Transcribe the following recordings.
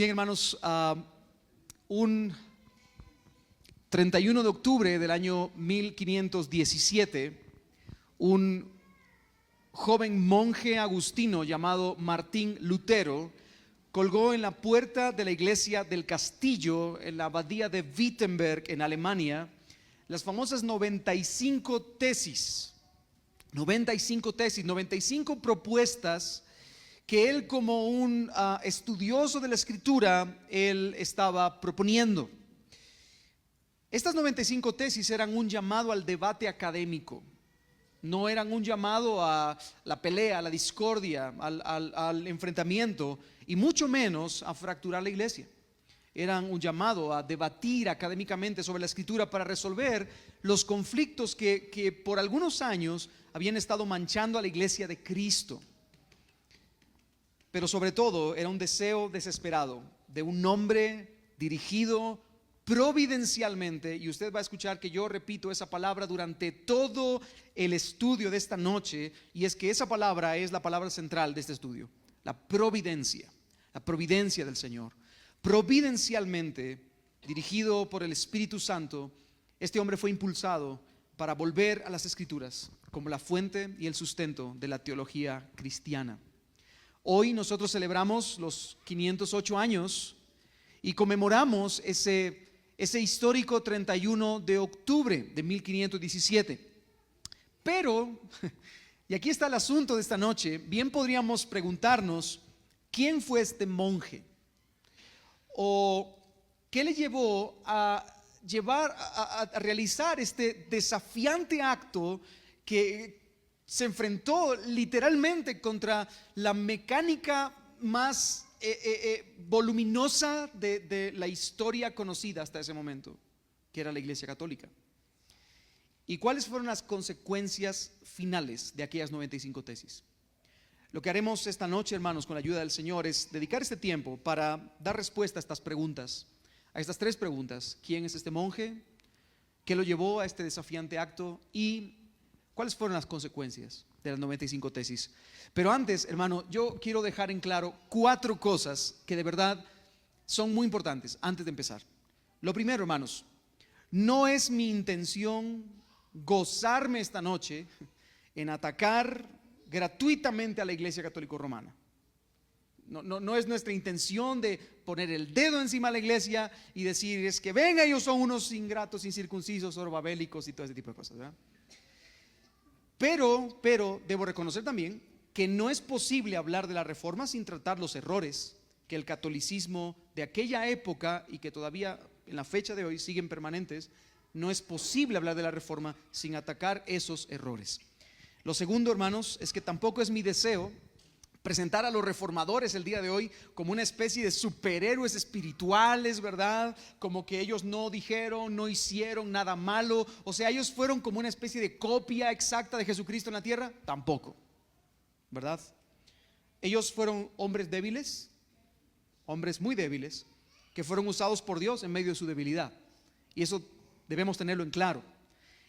Bien, hermanos, un 31 de octubre del año 1517, un joven monje agustino llamado Martín Lutero colgó en la puerta de la iglesia del castillo en la abadía de Wittenberg en Alemania las famosas 95 tesis, 95 propuestas que él, como un estudioso de la escritura, él estaba proponiendo. Estas 95 tesis eran un llamado al debate académico, no eran un llamado a la pelea, a la discordia, al enfrentamiento, y mucho menos a fracturar la iglesia. Eran un llamado a debatir académicamente sobre la escritura para resolver los conflictos que por algunos años habían estado manchando a la iglesia de Cristo. Pero sobre todo era un deseo desesperado de un hombre dirigido providencialmente, y usted va a escuchar que yo repito esa palabra durante todo el estudio de esta noche, y es que esa palabra es la palabra central de este estudio: la providencia del Señor. Providencialmente, dirigido por el Espíritu Santo, este hombre fue impulsado para volver a las Escrituras como la fuente y el sustento de la teología cristiana. Hoy nosotros celebramos los 508 años y conmemoramos ese histórico 31 de octubre de 1517. Pero, y aquí está el asunto de esta noche, bien podríamos preguntarnos: ¿quién fue este monje? ¿O qué le llevó a realizar este desafiante acto que se enfrentó literalmente contra la mecánica más voluminosa de la historia conocida hasta ese momento, que era la Iglesia Católica? ¿Y cuáles fueron las consecuencias finales de aquellas 95 tesis? Lo que haremos esta noche, hermanos, con la ayuda del Señor, es dedicar este tiempo para dar respuesta a estas preguntas, a estas tres preguntas: ¿quién es este monje? ¿Qué lo llevó a este desafiante acto? ¿Y cuáles fueron las consecuencias de las 95 tesis? Pero antes, hermano, yo quiero dejar en claro 4 cosas que de verdad son muy importantes antes de empezar. Lo primero, hermanos, no es mi intención gozarme esta noche en atacar gratuitamente a la Iglesia Católica Romana. No es nuestra intención de poner el dedo encima de la iglesia y decir: es que venga, ellos son unos ingratos, incircuncisos, zorobabélicos y todo ese tipo de cosas, ¿verdad? Pero debo reconocer también que no es posible hablar de la Reforma sin tratar los errores que el catolicismo de aquella época, y que todavía en la fecha de hoy siguen permanentes. No es posible hablar de la Reforma sin atacar esos errores. Lo segundo, hermanos, es que tampoco es mi deseo presentar a los reformadores el día de hoy como una especie de superhéroes espirituales, ¿verdad? Como que ellos no dijeron, no hicieron nada malo. O sea, ellos fueron como una especie de copia exacta de Jesucristo en la tierra. Tampoco, ¿verdad? Ellos fueron hombres débiles, hombres muy débiles, que fueron usados por Dios en medio de su debilidad. Y eso debemos tenerlo en claro.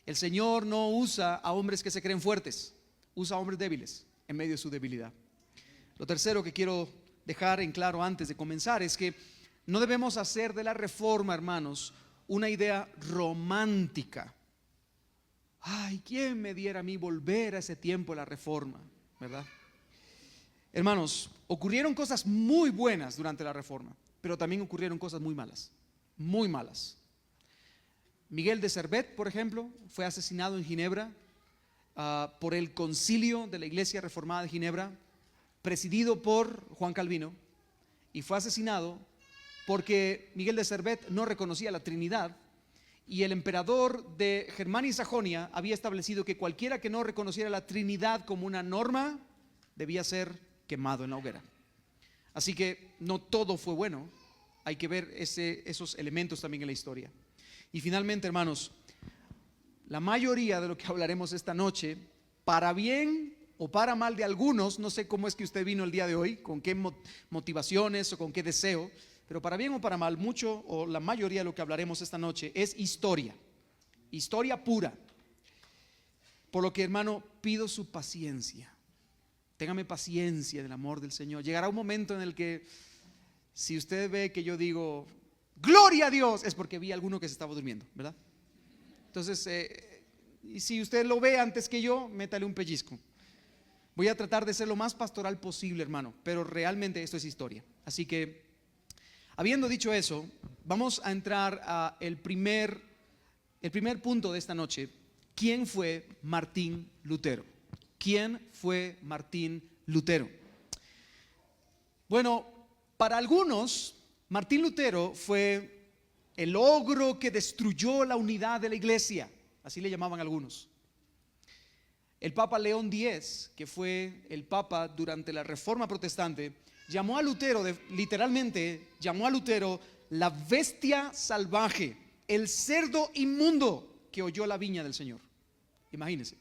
El Señor no usa a hombres que se creen fuertes, usa a hombres débiles en medio de su debilidad. Lo tercero que quiero dejar en claro antes de comenzar es que no debemos hacer de la Reforma, hermanos, una idea romántica. Ay, ¿quién me diera a mí volver a ese tiempo de la Reforma? ¿Verdad? Hermanos, ocurrieron cosas muy buenas durante la Reforma, pero también ocurrieron cosas muy malas, muy malas. Miguel de Servet, por ejemplo, fue asesinado en Ginebra por el concilio de la Iglesia Reformada de Ginebra, presidido por Juan Calvino, y fue asesinado porque Miguel de Servet no reconocía la Trinidad, y el emperador de Germania y Sajonia había establecido que cualquiera que no reconociera la Trinidad como una norma debía ser quemado en la hoguera. Así que no todo fue bueno, hay que ver esos elementos también en la historia. Y finalmente, hermanos, la mayoría de lo que hablaremos esta noche, para bien o para mal de algunos, no sé cómo es que usted vino el día de hoy, con qué motivaciones o con qué deseo, pero para bien o para mal, mucho o la mayoría de lo que hablaremos esta noche es historia pura. Por lo que, hermano, pido su paciencia. Téngame paciencia del amor del Señor. Llegará un momento en el que Si usted ve que yo digo, gloria a Dios, es porque vi a alguno que se estaba durmiendo, ¿verdad? Entonces, y si usted lo ve antes que yo, métale un pellizco. Voy a tratar de ser lo más pastoral posible, hermano, pero realmente esto es historia. Así que, habiendo dicho eso, vamos a entrar a el primer punto de esta noche. ¿Quién fue Martín Lutero? ¿Quién fue Martín Lutero? Bueno, para algunos, Martín Lutero fue el ogro que destruyó la unidad de la iglesia, así le llamaban algunos. El Papa León X, que fue el Papa durante la Reforma Protestante, llamó a Lutero, literalmente llamó a Lutero la bestia salvaje, el cerdo inmundo que oyó la viña del Señor. Imagínense.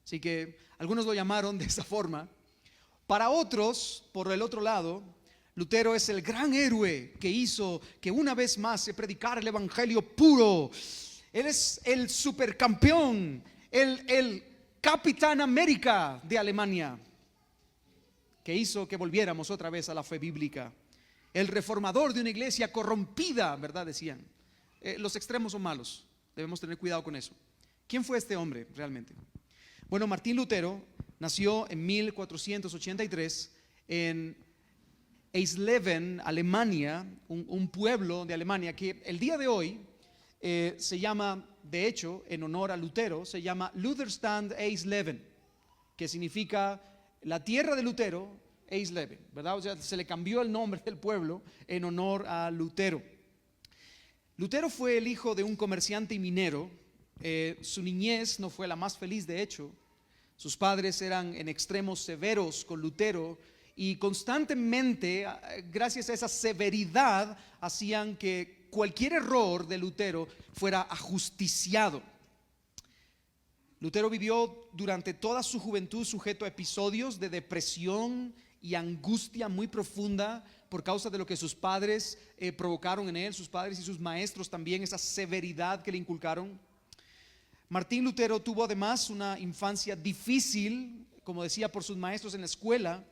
Así que algunos lo llamaron de esa forma. Para otros, por el otro lado, Lutero es el gran héroe que hizo que una vez más se predicara el evangelio puro. Él es el supercampeón, el Capitán América de Alemania, que hizo que volviéramos otra vez a la fe bíblica. El reformador de una iglesia corrompida, ¿verdad? Decían. Los extremos son malos, debemos tener cuidado con eso. ¿Quién fue este hombre realmente? Bueno, Martín Lutero nació en 1483 en Eisleben, Alemania, un pueblo de Alemania que el día de hoy se llama, de hecho, en honor a Lutero, se llama Lutherstand Eisleben, que significa la tierra de Lutero, Eisleben, ¿verdad? O sea, se le cambió el nombre del pueblo en honor a Lutero. Lutero fue el hijo de un comerciante y minero. Su niñez no fue la más feliz, de hecho. Sus padres eran en extremos severos con Lutero y constantemente, gracias a esa severidad, hacían que cualquier error de Lutero fuera ajusticiado. Lutero vivió durante toda su juventud sujeto a episodios de depresión y angustia muy profunda por causa de lo que sus padres provocaron en él, sus padres y sus maestros también, esa severidad que le inculcaron. Martín Lutero tuvo además una infancia difícil, como decía, por sus maestros en la escuela,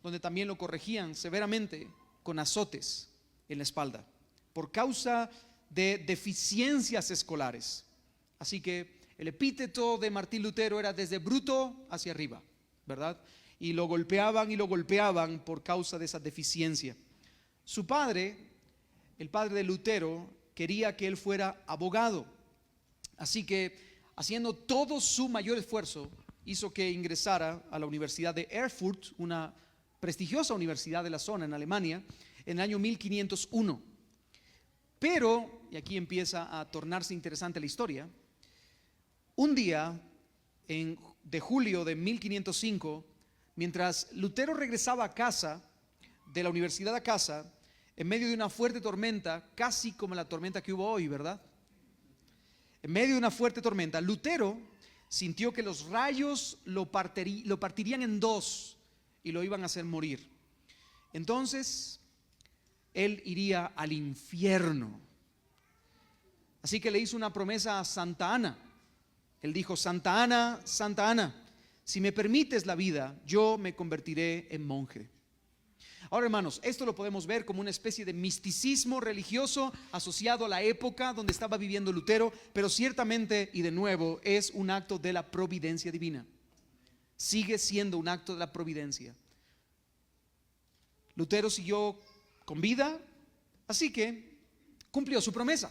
donde también lo corregían severamente con azotes en la espalda por causa de deficiencias escolares. Así que el epíteto de Martín Lutero era desde bruto hacia arriba, ¿verdad? Y lo golpeaban por causa de esa deficiencia. Su padre, el padre de Lutero, quería que él fuera abogado. Así que, haciendo todo su mayor esfuerzo, hizo que ingresara a la Universidad de Erfurt, una prestigiosa universidad de la zona en Alemania, en el año 1501. Pero, y aquí empieza a tornarse interesante la historia, un día de julio de 1505, mientras Lutero regresaba a casa, de la universidad a casa, en medio de una fuerte tormenta, casi como la tormenta que hubo hoy, ¿verdad? En medio de una fuerte tormenta, Lutero sintió que los rayos lo partirían en dos y lo iban a hacer morir. Entonces, él iría al infierno. Así que le hizo una promesa a Santa Ana. Él dijo: Santa Ana, si me permites la vida, yo me convertiré en monje. Ahora, hermanos, esto lo podemos ver como una especie de misticismo religioso asociado a la época donde estaba viviendo Lutero, pero ciertamente, y de nuevo, es un acto de la providencia divina. Sigue siendo un acto de la providencia. Lutero siguió con vida, así que cumplió su promesa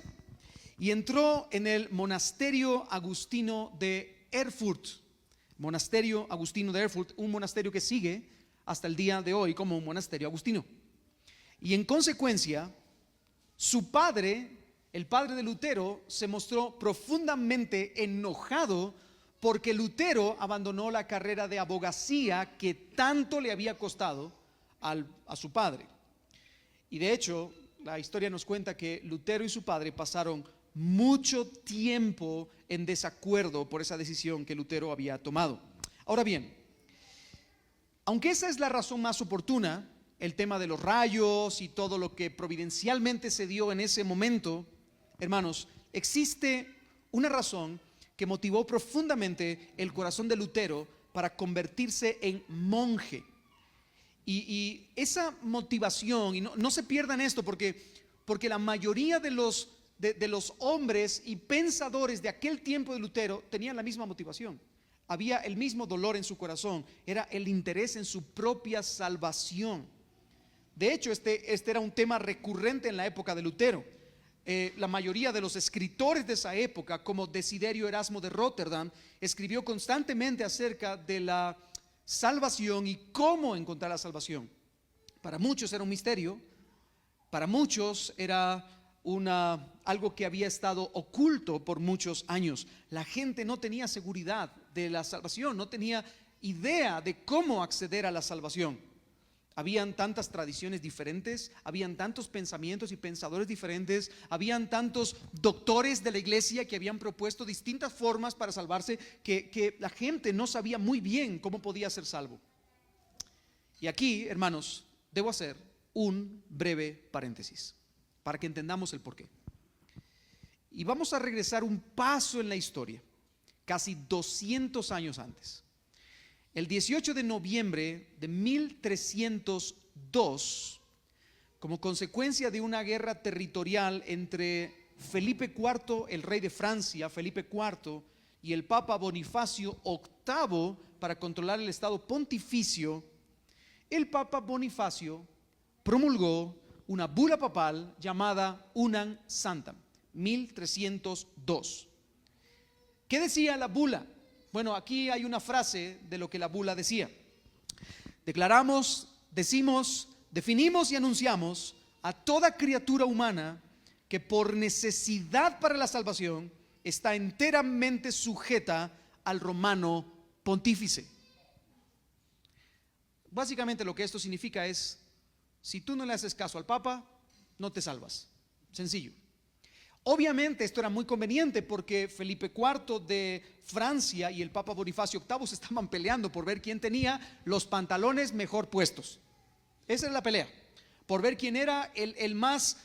y entró en el monasterio agustino de Erfurt. Monasterio agustino de Erfurt, un monasterio que sigue hasta el día de hoy como un monasterio agustino. Y en consecuencia, su padre, el padre de Lutero, se mostró profundamente enojado porque Lutero abandonó la carrera de abogacía que tanto le había costado a su padre. Y de hecho, la historia nos cuenta que Lutero y su padre pasaron mucho tiempo en desacuerdo por esa decisión que Lutero había tomado. Ahora bien, aunque esa es la razón más oportuna, el tema de los rayos y todo lo que providencialmente se dio en ese momento, hermanos, existe una razón que motivó profundamente el corazón de Lutero para convertirse en monje. Y esa motivación, y no se pierdan esto, porque la mayoría de los hombres y pensadores de aquel tiempo de Lutero tenían la misma motivación. Había el mismo dolor en su corazón, era el interés en su propia salvación. De hecho, este era un tema recurrente en la época de Lutero. La mayoría de los escritores de esa época, como Desiderio Erasmo de Rotterdam, escribió constantemente acerca de la salvación y cómo encontrar la salvación. Para muchos era un misterio, para muchos era algo que había estado oculto por muchos años. La gente no tenía seguridad de la salvación, no tenía idea de cómo acceder a la salvación. Habían tantas tradiciones diferentes, habían tantos pensamientos y pensadores diferentes, habían tantos doctores de la iglesia que habían propuesto distintas formas para salvarse, que la gente no sabía muy bien cómo podía ser salvo. Y aquí, hermanos, debo hacer un breve paréntesis para que entendamos el porqué. Y vamos a regresar un paso en la historia, casi 200 años antes. El 18 de noviembre de 1302, como consecuencia de una guerra territorial entre Felipe IV, el rey de Francia, Felipe IV, y el Papa Bonifacio VIII, para controlar el estado pontificio, el Papa Bonifacio promulgó una bula papal llamada Unam Santam, 1302. ¿Qué decía la bula? Bueno, aquí hay una frase de lo que la bula decía. Declaramos, decimos, definimos y anunciamos a toda criatura humana que por necesidad para la salvación está enteramente sujeta al romano pontífice. Básicamente lo que esto significa es: si tú no le haces caso al Papa, no te salvas. Sencillo. Obviamente esto era muy conveniente porque Felipe IV de Francia y el Papa Bonifacio VIII se estaban peleando por ver quién tenía los pantalones mejor puestos. Esa era la pelea, por ver quién era el más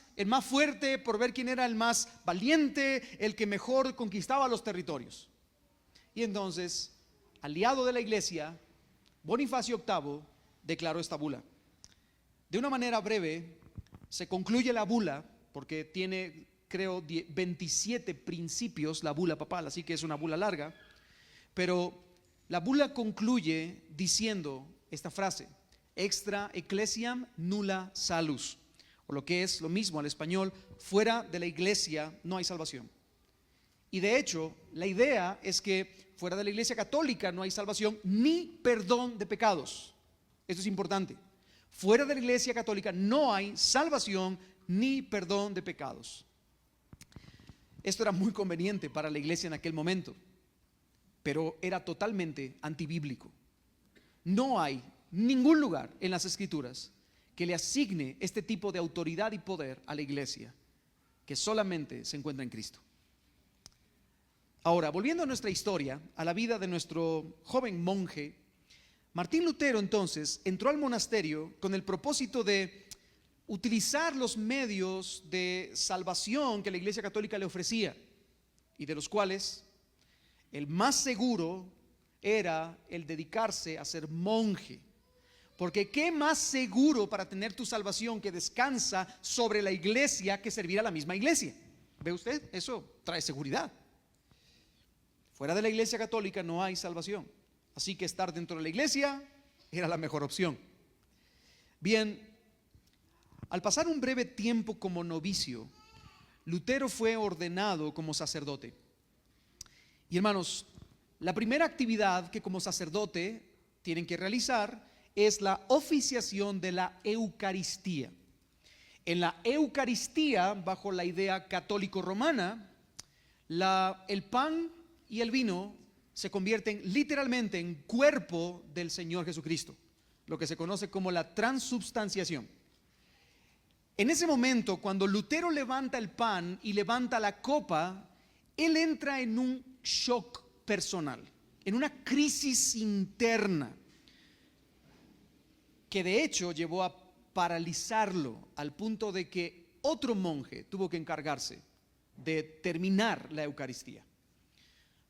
fuerte, por ver quién era el más valiente, el que mejor conquistaba los territorios. Y entonces, aliado de la iglesia, Bonifacio VIII declaró esta bula. De una manera breve, se concluye la bula, porque tiene, creo, 27 principios la bula papal, así que es una bula larga, pero la bula concluye diciendo esta frase: extra ecclesiam nulla salus, o lo que es lo mismo al español: fuera de la iglesia no hay salvación. Y de hecho, la idea es que fuera de la iglesia católica no hay salvación ni perdón de pecados. Esto es importante. Fuera de la iglesia católica no hay salvación ni perdón de pecados. Esto era muy conveniente para la iglesia en aquel momento, pero era totalmente antibíblico. No hay ningún lugar en las Escrituras que le asigne este tipo de autoridad y poder a la iglesia, que solamente se encuentra en Cristo. Ahora, volviendo a nuestra historia, a la vida de nuestro joven monje, Martín Lutero entonces entró al monasterio con el propósito de utilizar los medios de salvación que la Iglesia Católica le ofrecía, y de los cuales el más seguro era el dedicarse a ser monje. Porque qué más seguro para tener tu salvación que descansa sobre la iglesia que servir a la misma iglesia. ¿Ve usted? Eso trae seguridad. Fuera de la iglesia católica no hay salvación, así que estar dentro de la iglesia era la mejor opción. Bien, al pasar un breve tiempo como novicio, Lutero fue ordenado como sacerdote. Y hermanos, la primera actividad que como sacerdote tienen que realizar es la oficiación de la Eucaristía. En la Eucaristía, bajo la idea católico-romana, el pan y el vino se convierten literalmente en cuerpo del Señor Jesucristo, lo que se conoce como la transubstanciación. En ese momento, cuando Lutero levanta el pan y levanta la copa, él entra en un shock personal, en una crisis interna, que de hecho llevó a paralizarlo al punto de que otro monje tuvo que encargarse de terminar la Eucaristía.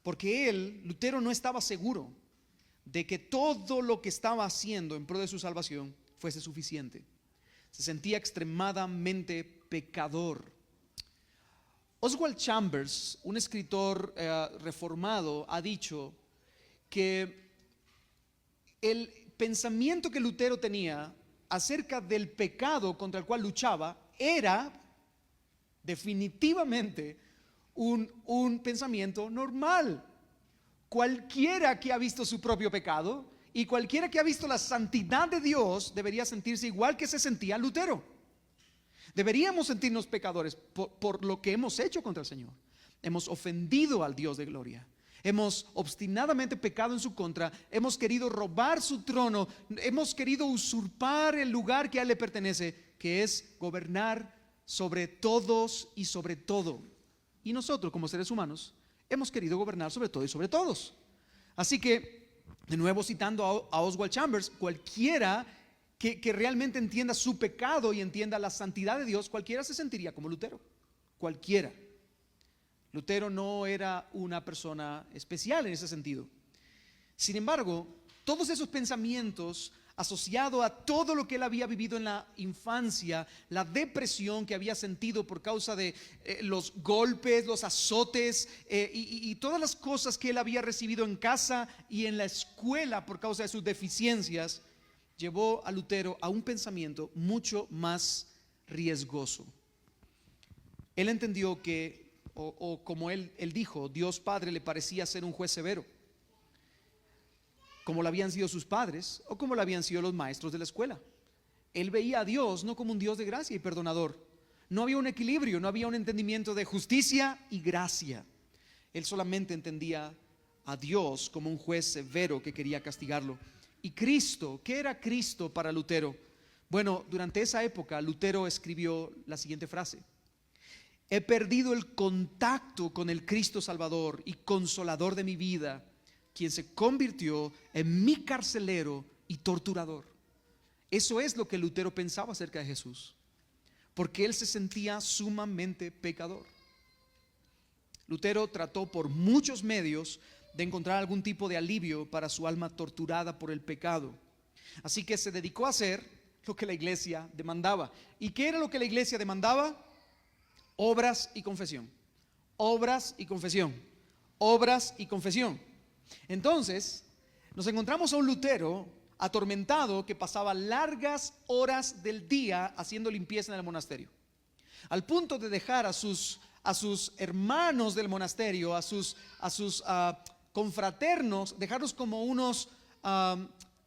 Porque Lutero, no estaba seguro de que todo lo que estaba haciendo en pro de su salvación fuese suficiente. Se sentía extremadamente pecador. Oswald Chambers, un escritor reformado, ha dicho que el pensamiento que Lutero tenía acerca del pecado contra el cual luchaba era definitivamente un pensamiento normal. Cualquiera que ha visto su propio pecado y cualquiera que ha visto la santidad de Dios debería sentirse igual que se sentía Lutero. Deberíamos sentirnos pecadores por lo que hemos hecho contra el Señor. Hemos ofendido al Dios de gloria. Hemos obstinadamente pecado en su contra. Hemos querido robar su trono. Hemos querido usurpar el lugar que a Él le pertenece, que es gobernar sobre todos y sobre todo. Y nosotros, como seres humanos, hemos querido gobernar sobre todo y sobre todos. Así que, de nuevo citando a Oswald Chambers, cualquiera que realmente entienda su pecado y entienda la santidad de Dios, cualquiera se sentiría como Lutero. Cualquiera. Lutero no era una persona especial en ese sentido. Sin embargo, todos esos pensamientos asociados a todo lo que él había vivido en la infancia, la depresión que había sentido por causa de los golpes, los azotes y todas las cosas que él había recibido en casa y en la escuela por causa de sus deficiencias, llevó a Lutero a un pensamiento mucho más riesgoso. Él entendió que, o como él dijo, Dios Padre le parecía ser un juez severo, como lo habían sido sus padres o como lo habían sido los maestros de la escuela. Él veía a Dios no como un Dios de gracia y perdonador. No había un equilibrio, no había un entendimiento de justicia y gracia. Él solamente entendía a Dios como un juez severo que quería castigarlo. Y Cristo, ¿qué era Cristo para Lutero? Bueno, durante esa época Lutero escribió la siguiente frase: he perdido el contacto con el Cristo Salvador y Consolador de mi vida, quien se convirtió en mi carcelero y torturador. Eso es lo que Lutero pensaba acerca de Jesús, porque él se sentía sumamente pecador. Lutero trató por muchos medios de encontrar algún tipo de alivio para su alma torturada por el pecado. Así que se dedicó a hacer lo que la iglesia demandaba. ¿Y qué era lo que la iglesia demandaba? Obras y confesión. Obras y confesión. Obras y confesión. Entonces, nos encontramos a un Lutero atormentado que pasaba largas horas del día haciendo limpieza en el monasterio, al punto de dejar a sus hermanos del monasterio, a sus confraternos, dejarlos como unos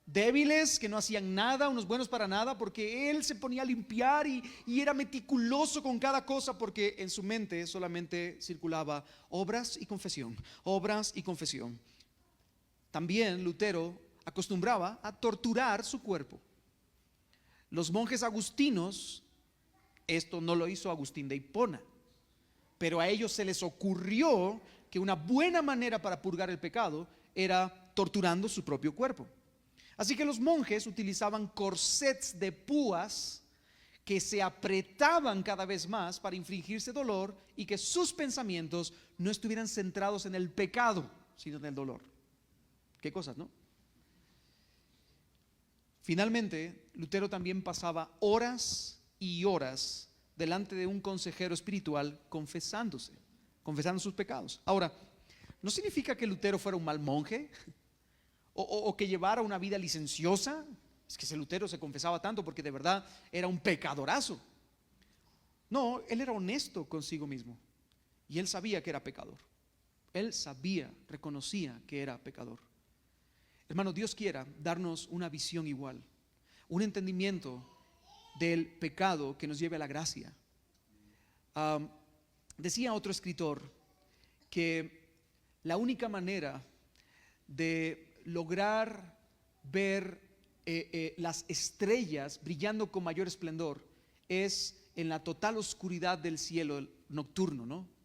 débiles que no hacían nada, unos buenos para nada, porque él se ponía a limpiar y era meticuloso con cada cosa, porque en su mente solamente circulaba obras y confesión, obras y confesión. También Lutero acostumbraba a torturar su cuerpo. Los monjes agustinos, esto no lo hizo Agustín de Hipona, pero a ellos se les ocurrió que una buena manera para purgar el pecado era torturando su propio cuerpo. Así que los monjes utilizaban corsets de púas que se apretaban cada vez más para infligirse dolor y que sus pensamientos no estuvieran centrados en el pecado, sino en el dolor. Qué cosas, ¿no? Finalmente, Lutero también pasaba horas y horas delante de un consejero espiritual confesando sus pecados. Ahora, no significa que Lutero fuera un mal monje o que llevara una vida licenciosa. Es que ese Lutero se confesaba tanto porque de verdad era un pecadorazo. No, él era honesto consigo mismo y él sabía que era pecador. Él sabía, reconocía que era pecador. Hermano, Dios quiera darnos una visión igual, un entendimiento del pecado que nos lleve a la gracia. Decía otro escritor que la única manera de lograr ver las estrellas brillando con mayor esplendor es en la total oscuridad del cielo nocturno, ¿no?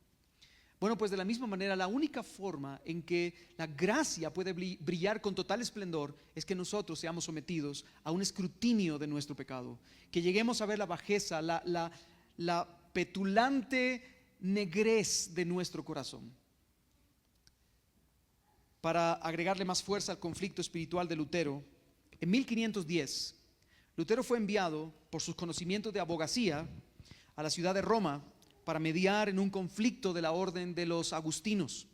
Bueno, pues de la misma manera, la única forma en que la gracia puede brillar con total esplendor es que nosotros seamos sometidos a un escrutinio de nuestro pecado, que lleguemos a ver la bajeza, la petulante negrez de nuestro corazón. Para agregarle más fuerza al conflicto espiritual de Lutero, en 1510, Lutero fue enviado por sus conocimientos de abogacía a la ciudad de Roma para mediar en un conflicto de la orden de los agustinos.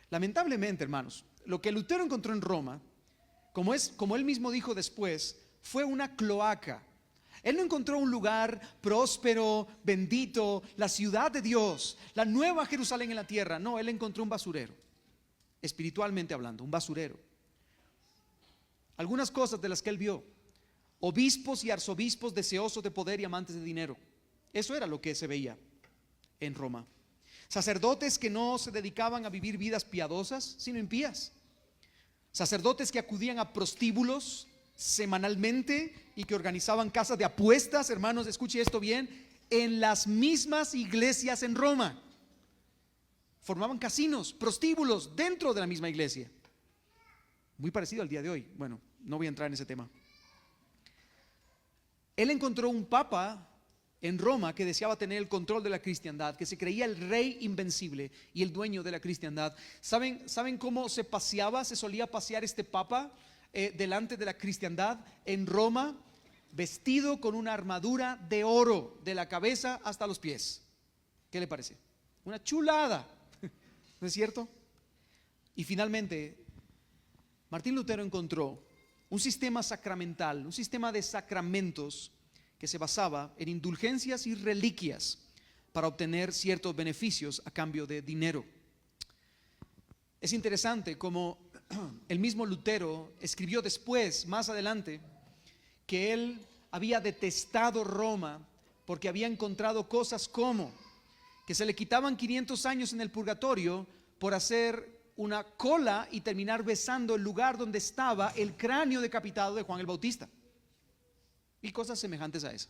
Lamentablemente, hermanos, lo que Lutero encontró en Roma, como él mismo dijo después, fue una cloaca. Él no encontró un lugar próspero, bendito, la ciudad de Dios, la nueva Jerusalén en la tierra. No, él encontró un basurero, espiritualmente hablando, un basurero. Algunas cosas de las que él vio: obispos y arzobispos deseosos de poder y amantes de dinero. Eso era lo que se veía en Roma. Sacerdotes que no se dedicaban a vivir vidas piadosas, sino impías. Sacerdotes que acudían a prostíbulos semanalmente y que organizaban casas de apuestas, hermanos, escuche esto bien, en las mismas iglesias en Roma. Formaban casinos, prostíbulos dentro de la misma iglesia. Muy parecido al día de hoy. Bueno, no voy a entrar en ese tema. Él encontró un papa en Roma que deseaba tener el control de la cristiandad, que se creía el rey invencible y el dueño de la cristiandad. ¿Saben cómo se solía pasear este papa delante de la cristiandad en Roma? Vestido con una armadura de oro de la cabeza hasta los pies. ¿Qué le parece? Una chulada, ¿no es cierto? Y finalmente, Martín Lutero encontró un sistema sacramental, un sistema de sacramentos que se basaba en indulgencias y reliquias para obtener ciertos beneficios a cambio de dinero. Es interesante como el mismo Lutero escribió después, más adelante, que él había detestado Roma porque había encontrado cosas como que se le quitaban 500 años en el purgatorio por hacer una cola y terminar besando el lugar donde estaba el cráneo decapitado de Juan el Bautista y cosas semejantes a eso.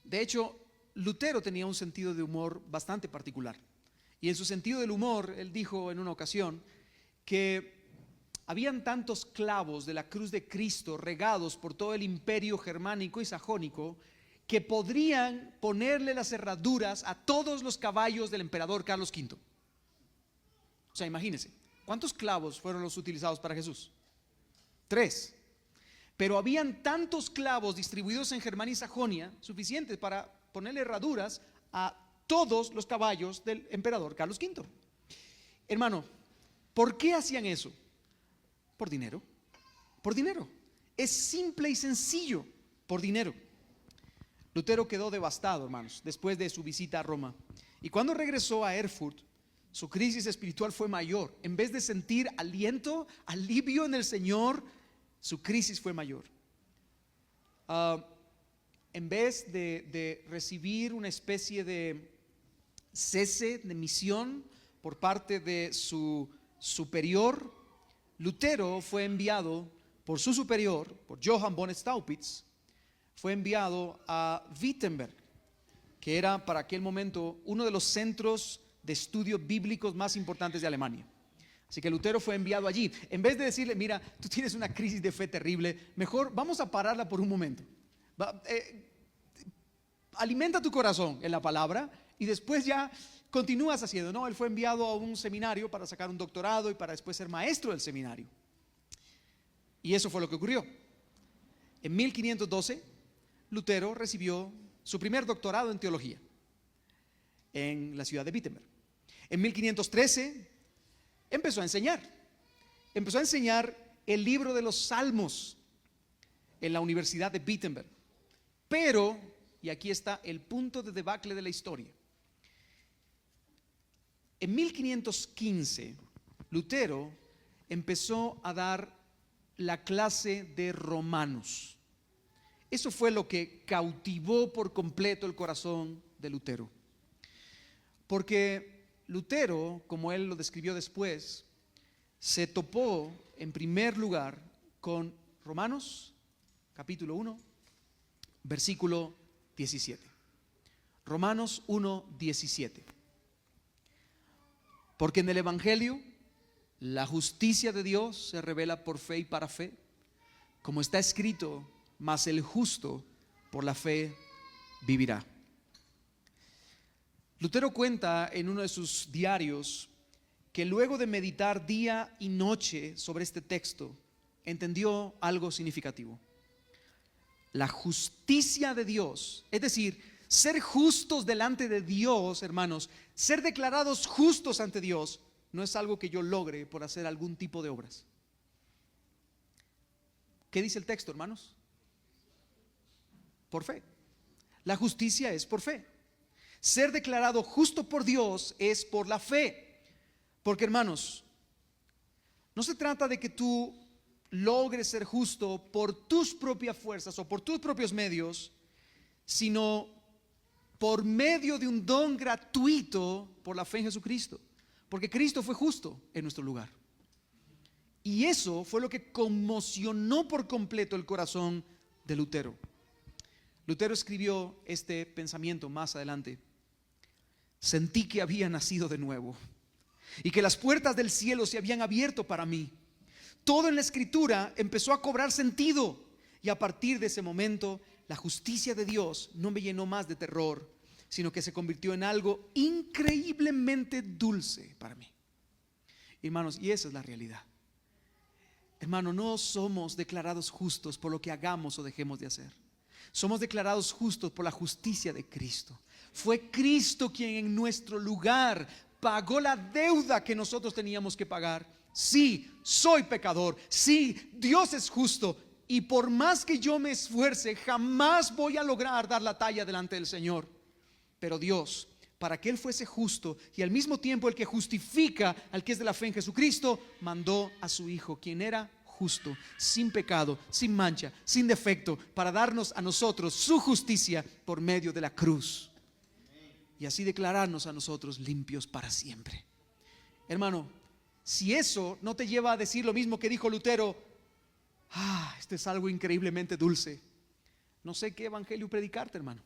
De hecho, Lutero tenía un sentido de humor bastante particular, y en su sentido del humor él dijo en una ocasión que habían tantos clavos de la cruz de Cristo regados por todo el imperio germánico y sajónico que podrían ponerle las herraduras a todos los caballos del emperador Carlos V. O sea, imagínense, ¿cuántos clavos fueron los utilizados para Jesús? 3. Pero habían tantos clavos distribuidos en Germania y Sajonia suficientes para ponerle herraduras a todos los caballos del emperador Carlos V. Hermano, ¿por qué hacían eso? Por dinero. Por dinero. Es simple y sencillo, por dinero. Lutero quedó devastado, hermanos, después de su visita a Roma. Y cuando regresó a Erfurt, su crisis espiritual fue mayor. En vez de sentir aliento, alivio en el Señor, su crisis fue mayor. En vez de recibir una especie de cese de misión por parte de su superior, Lutero fue enviado por su superior, por Johann von Staupitz, fue enviado a Wittenberg, que era para aquel momento uno de los centros de estudios bíblicos más importantes de Alemania. Así que Lutero fue enviado allí. En vez de decirle, mira, tú tienes una crisis de fe terrible, mejor vamos a pararla por un momento. Alimenta tu corazón en la palabra y después ya continúas haciendo. No, él fue enviado a un seminario para sacar un doctorado y para después ser maestro del seminario. Y eso fue lo que ocurrió. En 1512, Lutero recibió su primer doctorado en teología en la ciudad de Wittenberg. En 1513 empezó a enseñar el libro de los Salmos en la Universidad de Wittenberg. Pero, y aquí está el punto de debacle de la historia, en 1515 Lutero empezó a dar la clase de Romanos. Eso fue lo que cautivó por completo el corazón de Lutero, porque Lutero, como él lo describió después, se topó en primer lugar con Romanos capítulo 1, versículo 17. Romanos 1, 17. Porque en el Evangelio la justicia de Dios se revela por fe y para fe, como está escrito, mas el justo por la fe vivirá. Lutero cuenta en uno de sus diarios que luego de meditar día y noche sobre este texto, entendió algo significativo. La justicia de Dios, es decir, ser justos delante de Dios, hermanos, ser declarados justos ante Dios, no es algo que yo logre por hacer algún tipo de obras. ¿Qué dice el texto, hermanos? Por fe. La justicia es por fe. Ser declarado justo por Dios es por la fe. Porque, hermanos, no se trata de que tú logres ser justo por tus propias fuerzas o por tus propios medios, sino por medio de un don gratuito por la fe en Jesucristo. Porque Cristo fue justo en nuestro lugar. Y eso fue lo que conmocionó por completo el corazón de Lutero. Lutero escribió este pensamiento más adelante: sentí que había nacido de nuevo y que las puertas del cielo se habían abierto para mí. Todo en la escritura empezó a cobrar sentido, y a partir de ese momento la justicia de Dios no me llenó más de terror, sino que se convirtió en algo increíblemente dulce para mí. Hermanos, y esa es la realidad. Hermano, no somos declarados justos por lo que hagamos o dejemos de hacer. Somos declarados justos por la justicia de Cristo. Fue Cristo quien en nuestro lugar pagó la deuda que nosotros teníamos que pagar. Sí, soy pecador. Sí, Dios es justo. Y por más que yo me esfuerce, jamás voy a lograr dar la talla delante del Señor. Pero Dios, para que Él fuese justo y al mismo tiempo el que justifica al que es de la fe en Jesucristo, mandó a su Hijo, quien era justo, sin pecado, sin mancha, sin defecto, para darnos a nosotros su justicia por medio de la cruz, y así declararnos a nosotros limpios para siempre. Hermano, si eso no te lleva a decir lo mismo que dijo Lutero: esto es algo increíblemente dulce, no sé qué evangelio predicarte, hermano,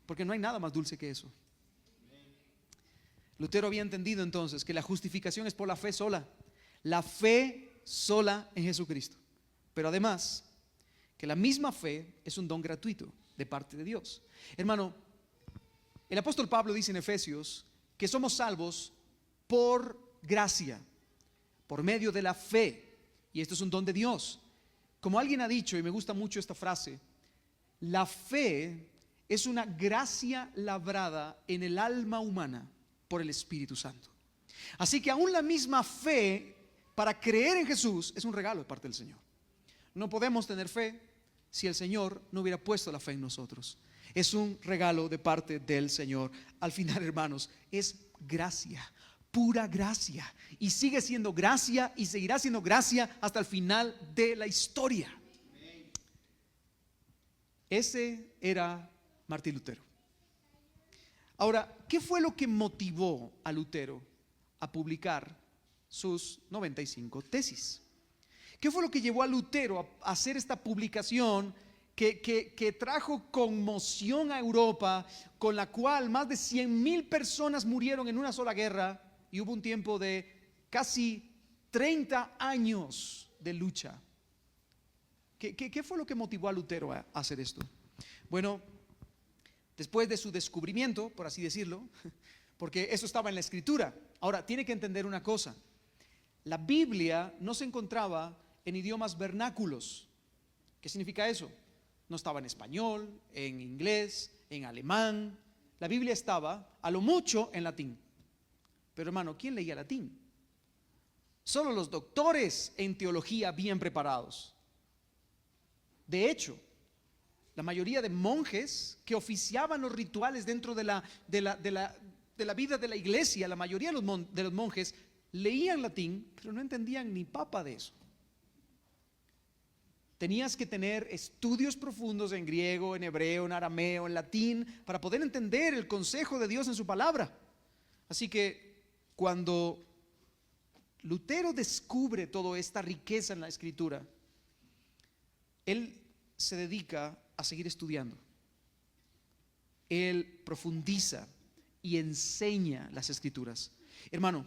porque no hay nada más dulce que eso. Lutero había entendido entonces que la justificación es por la fe sola, la fe sola en Jesucristo, pero además que la misma fe es un don gratuito de parte de Dios. Hermano, el apóstol Pablo dice en Efesios que somos salvos por gracia, por medio de la fe, y esto es un don de Dios. Como alguien ha dicho, y me gusta mucho esta frase: la fe es una gracia labrada en el alma humana por el Espíritu Santo. Así que aún la misma fe para creer en Jesús es un regalo de parte del Señor. No podemos tener fe si el Señor no hubiera puesto la fe en nosotros. Es un regalo de parte del Señor. Al final, hermanos, es gracia, pura gracia, y sigue siendo gracia y seguirá siendo gracia hasta el final de la historia. Ese era Martín Lutero. Ahora, ¿qué fue lo que motivó a Lutero a publicar sus 95 tesis? ¿Qué fue lo que llevó a Lutero a hacer esta publicación que trajo conmoción a Europa, con la cual más de 100,000 personas murieron en una sola guerra, y hubo un tiempo de casi 30 años de lucha? ¿Qué fue lo que motivó a Lutero a hacer esto? Bueno, después de su descubrimiento, por así decirlo, porque eso estaba en la escritura. Ahora, tiene que entender una cosa: la Biblia no se encontraba en idiomas vernáculos. ¿Qué significa eso? No estaba en español, en inglés, en alemán. La Biblia estaba a lo mucho en latín. Pero, hermano, ¿quién leía latín? Solo los doctores en teología bien preparados. De hecho, la mayoría de monjes que oficiaban los rituales dentro de la vida de la iglesia, la mayoría de los monjes leían latín, pero no entendían ni papa de eso. Tenías que tener estudios profundos en griego, en hebreo, en arameo, en latín, para poder entender el consejo de Dios en su palabra. Así que cuando Lutero descubre toda esta riqueza en la escritura, él se dedica a seguir estudiando. Él profundiza y enseña las escrituras. Hermano,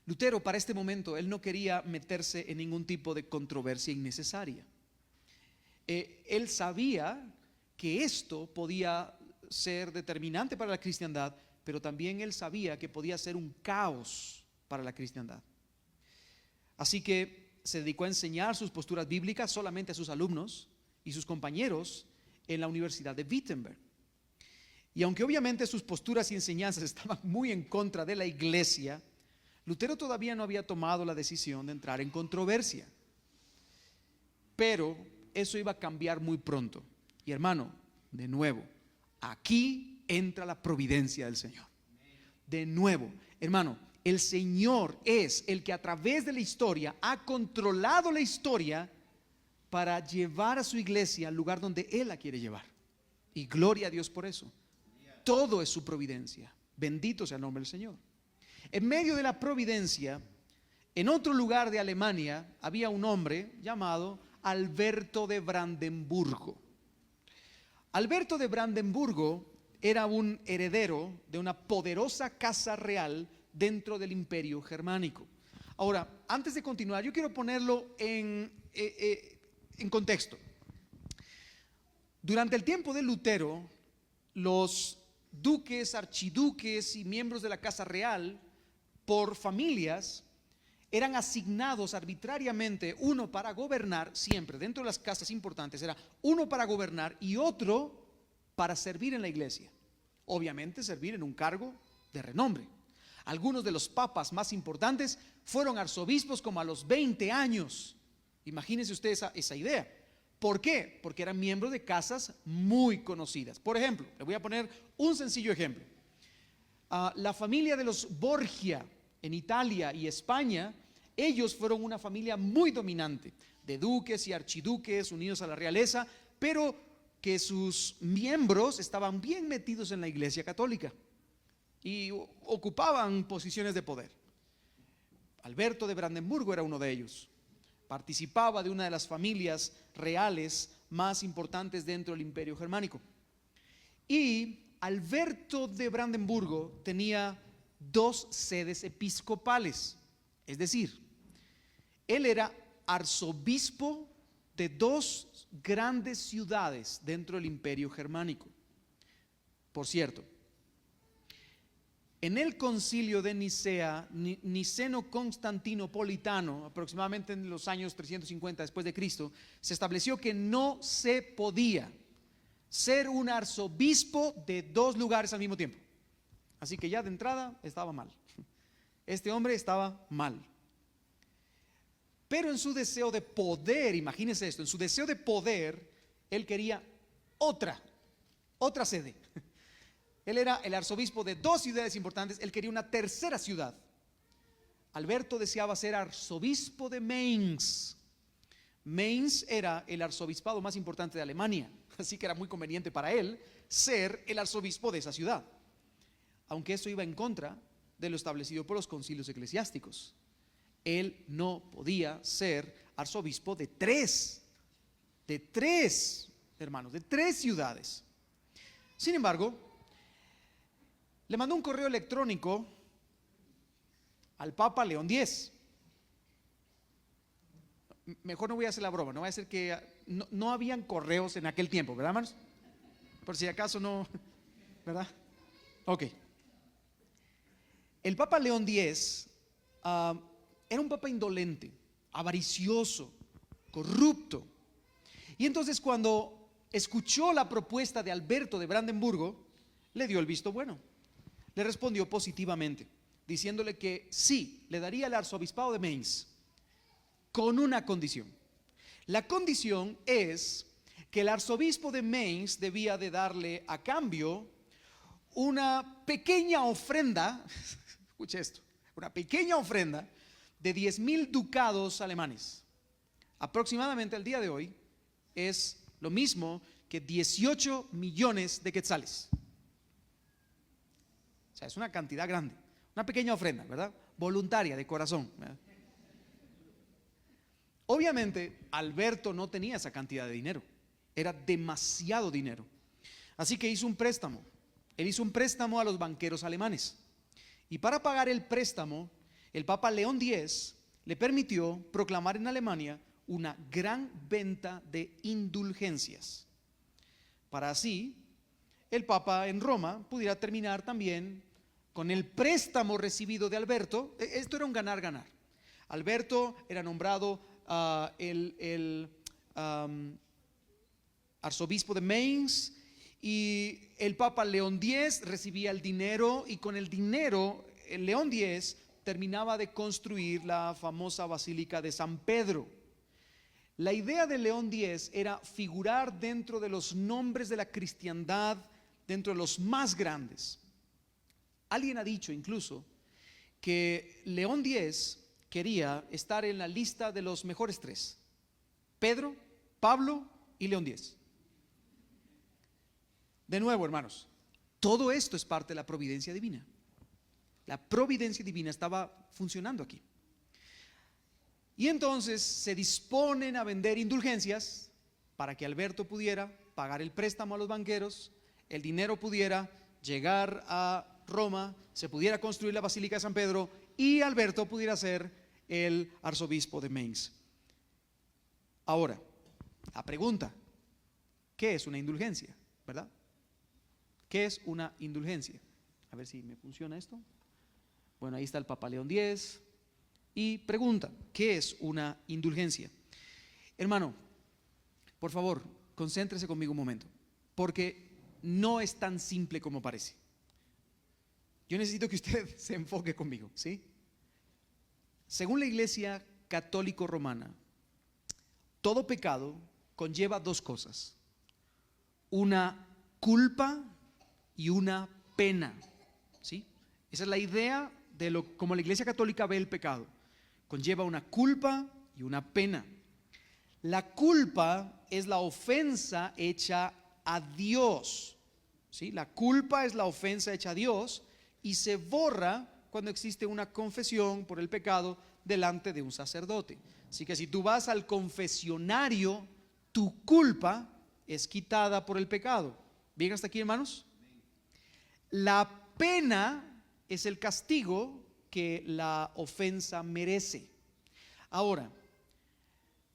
Lutero, para este momento, él no quería meterse en ningún tipo de controversia innecesaria. Él sabía que esto podía ser determinante para la cristiandad, pero también él sabía que podía ser un caos para la cristiandad. Así que se dedicó a enseñar sus posturas bíblicas solamente a sus alumnos, y sus compañeros en la Universidad de Wittenberg. Y aunque obviamente sus posturas y enseñanzas estaban muy en contra de la iglesia, Lutero todavía no había tomado la decisión de entrar en controversia. Pero eso iba a cambiar muy pronto. Y hermano, de nuevo, aquí entra la providencia del Señor. De nuevo, hermano, el Señor es el que a través de la historia ha controlado la historia para llevar a su iglesia al lugar donde Él la quiere llevar. Y gloria a Dios por eso. Todo es su providencia. Bendito sea el nombre del Señor. En medio de la providencia, en otro lugar de Alemania, había un hombre llamado Alberto de Brandenburgo. Alberto de Brandenburgo era un heredero de una poderosa casa real dentro del imperio germánico. Ahora, antes de continuar, yo quiero ponerlo en contexto. Durante el tiempo de Lutero, los duques, archiduques y miembros de la casa real, por familias, eran asignados arbitrariamente, uno para gobernar, siempre dentro de las casas importantes, era uno para gobernar y otro para servir en la iglesia. Obviamente servir en un cargo de renombre. Algunos de los papas más importantes fueron arzobispos como a los 20 años. Imagínense usted esa idea. ¿Por qué? Porque eran miembros de casas muy conocidas. Por ejemplo, le voy a poner un sencillo ejemplo. La familia de los Borgia en Italia y España, ellos fueron una familia muy dominante, de duques y archiduques unidos a la realeza, pero que sus miembros estaban bien metidos en la iglesia católica y ocupaban posiciones de poder. Alberto de Brandenburgo era uno de ellos. Participaba de una de las familias reales más importantes dentro del imperio germánico. Y Alberto de Brandenburgo tenía 2 sedes episcopales, es decir, él era arzobispo de 2 grandes ciudades dentro del imperio germánico. Por cierto, en el concilio de Nicea, niceno-constantinopolitano, aproximadamente en los años 350 después de Cristo, se estableció que no se podía ser un arzobispo de 2 lugares al mismo tiempo. Así que ya de entrada estaba mal. Este hombre estaba mal. Pero en su deseo de poder, imagínense esto, en su deseo de poder, él quería otra sede. Él era el arzobispo de 2 ciudades importantes, él quería una tercera ciudad. Alberto deseaba ser arzobispo de Mainz. Mainz era el arzobispado más importante de Alemania, así que era muy conveniente para él ser el arzobispo de esa ciudad. Aunque eso iba en contra de lo establecido por los concilios eclesiásticos. Él no podía ser arzobispo de 3 hermanos, de 3 ciudades. Sin embargo, le mandó un correo electrónico al Papa León X. Mejor no voy a hacer la broma, no voy a hacer que no habían correos en aquel tiempo, ¿verdad, hermanos? Por si acaso no, ¿verdad? Ok. El Papa León X era un papa indolente, avaricioso, corrupto. Y entonces cuando escuchó la propuesta de Alberto de Brandenburgo, le dio el visto bueno. Le respondió positivamente, diciéndole que sí, le daría el arzobispado de Mainz, con una condición. La condición es que el arzobispo de Mainz debía de darle a cambio una pequeña ofrenda, escuche esto, una pequeña ofrenda de 10,000 ducados alemanes. Aproximadamente al día de hoy es lo mismo que 18 millones de quetzales. O sea, es una cantidad grande, una pequeña ofrenda, ¿verdad? Voluntaria, de corazón, ¿verdad? Obviamente, Alberto no tenía esa cantidad de dinero, era demasiado dinero. Así que hizo un préstamo. Él hizo un préstamo a los banqueros alemanes. Y para pagar el préstamo, el Papa León X le permitió proclamar en Alemania una gran venta de indulgencias. Para así, el Papa en Roma pudiera terminar también con el préstamo recibido de Alberto. Esto era un ganar-ganar. Alberto era nombrado arzobispo de Mainz, y el Papa León X recibía el dinero, y con el dinero el León X terminaba de construir la famosa Basílica de San Pedro. La idea de León X era figurar dentro de los nombres de la cristiandad, dentro de los más grandes. Alguien ha dicho incluso que León X quería estar en la lista de los mejores tres: Pedro, Pablo y León X. De nuevo, hermanos, todo esto es parte de la providencia divina. La providencia divina estaba funcionando aquí. Y entonces se disponen a vender indulgencias para que Alberto pudiera pagar el préstamo a los banqueros, el dinero pudiera llegar a Roma, se pudiera construir la Basílica de San Pedro y Alberto pudiera ser el arzobispo de Mainz. Ahora, la pregunta: ¿qué es una indulgencia? ¿Verdad? ¿Qué es una indulgencia? A ver si me funciona esto. Bueno, ahí está el Papa León X y pregunta: ¿qué es una indulgencia? Hermano, por favor, concéntrese conmigo un momento, porque no es tan simple como parece. Yo necesito que usted se enfoque conmigo, ¿sí? Según la Iglesia Católico Romana, todo pecado conlleva dos cosas: una culpa y una pena, ¿sí? Esa es la idea de como la Iglesia Católica ve el pecado. Conlleva una culpa y una pena. La culpa es la ofensa hecha a Dios, ¿sí? La culpa es la ofensa hecha a Dios y se borra cuando existe una confesión por el pecado delante de un sacerdote. Así que si tú vas al confesionario, tu culpa es quitada por el pecado. ¿Bien hasta aquí, hermanos? La pena es el castigo que la ofensa merece. Ahora,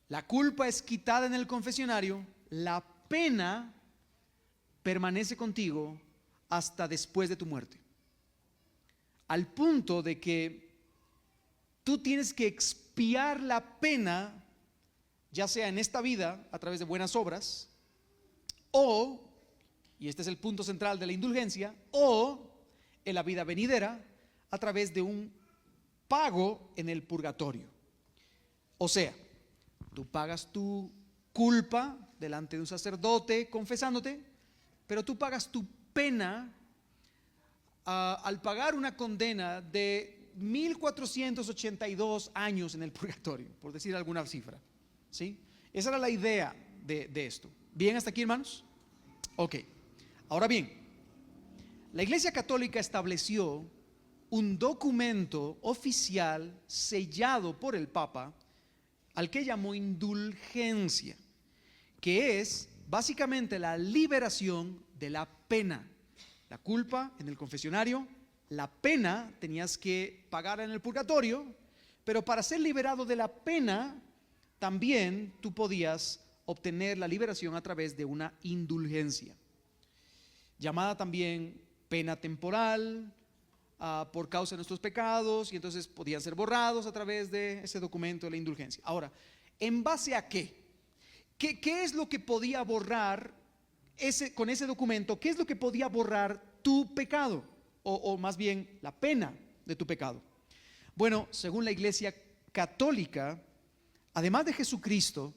la culpa es quitada en el confesionario, la pena permanece contigo hasta después de tu muerte, al punto de que tú tienes que expiar la pena, ya sea en esta vida a través de buenas obras, o, y este es el punto central de la indulgencia, o en la vida venidera a través de un pago en el purgatorio. O sea, tú pagas tu culpa delante de un sacerdote confesándote, pero tú pagas tu pena al pagar una condena de 1482 años en el purgatorio, por decir alguna cifra, ¿sí? Esa era la idea de esto. ¿Bien hasta aquí, hermanos? Ok. Ahora bien, la Iglesia Católica estableció un documento oficial sellado por el Papa al que llamó indulgencia, que es básicamente la liberación de la pena. La culpa en el confesionario, la pena tenías que pagar en el purgatorio, pero para ser liberado de la pena también tú podías obtener la liberación a través de una indulgencia, llamada también pena temporal, por causa de nuestros pecados, y entonces podían ser borrados a través de ese documento de la indulgencia. Ahora, ¿en base a qué? ¿Qué es lo que podía borrar con ese documento? ¿Qué es lo que podía borrar tu pecado? O más bien la pena de tu pecado. Bueno, según la Iglesia Católica, además de Jesucristo,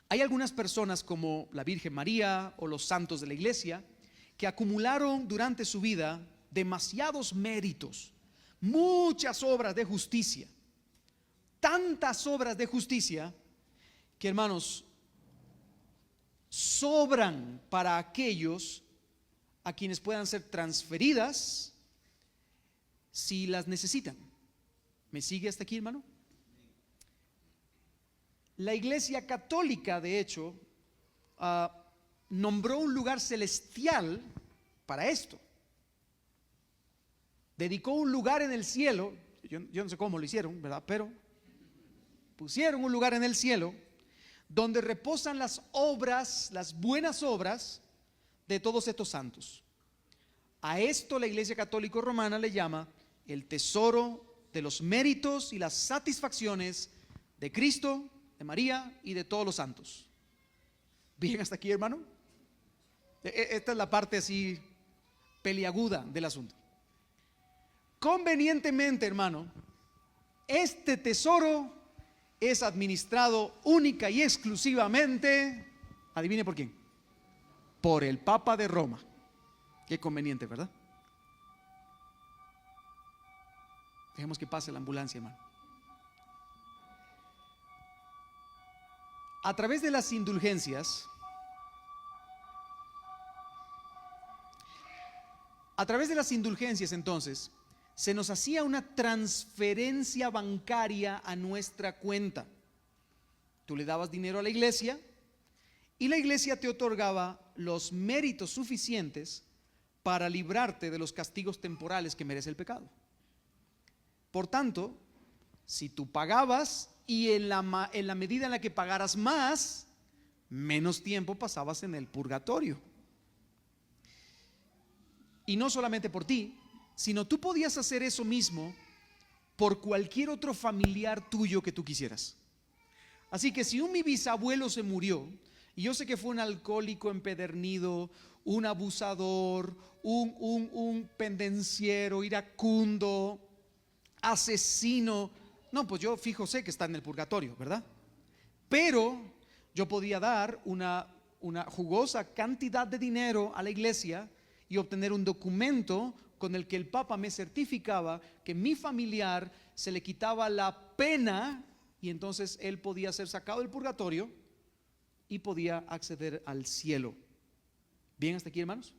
hay algunas personas como la Virgen María o los santos de la Iglesia que acumularon durante su vida demasiados méritos, muchas obras de justicia, tantas obras de justicia que, hermanos, sobran para aquellos a quienes puedan ser transferidas si las necesitan. ¿Me sigue hasta aquí, hermano? La Iglesia Católica, de hecho, nombró un lugar celestial para esto. Dedicó un lugar en el cielo, yo no sé cómo lo hicieron, ¿verdad? Pero pusieron un lugar en el cielo donde reposan las obras, las buenas obras de todos estos santos. A esto la Iglesia Católica Romana le llama el tesoro de los méritos y las satisfacciones de Cristo, de María y de todos los santos. Bien hasta aquí, hermano. Esta es la parte así peliaguda del asunto. Convenientemente, hermano, este tesoro es administrado única y exclusivamente, adivine por quién, por el Papa de Roma. Qué conveniente, ¿verdad? Dejemos que pase la ambulancia, hermano. A través de las indulgencias, entonces, se nos hacía una transferencia bancaria a nuestra cuenta. Tú le dabas dinero a la iglesia y la iglesia te otorgaba los méritos suficientes para librarte de los castigos temporales que merece el pecado. Por tanto, si tú pagabas y en la medida en la que pagaras más, menos tiempo pasabas en el purgatorio. Y no solamente por ti, sino tú podías hacer eso mismo por cualquier otro familiar tuyo que tú quisieras. Así que si mi bisabuelo se murió, y yo sé que fue un alcohólico empedernido, un abusador, un pendenciero, iracundo, asesino, no, pues yo fijo sé que está en el purgatorio, ¿verdad? Pero yo podía dar una jugosa cantidad de dinero a la iglesia y obtener un documento con el que el Papa me certificaba que mi familiar se le quitaba la pena y entonces él podía ser sacado del purgatorio y podía acceder al cielo. ¿Bien hasta aquí, hermanos?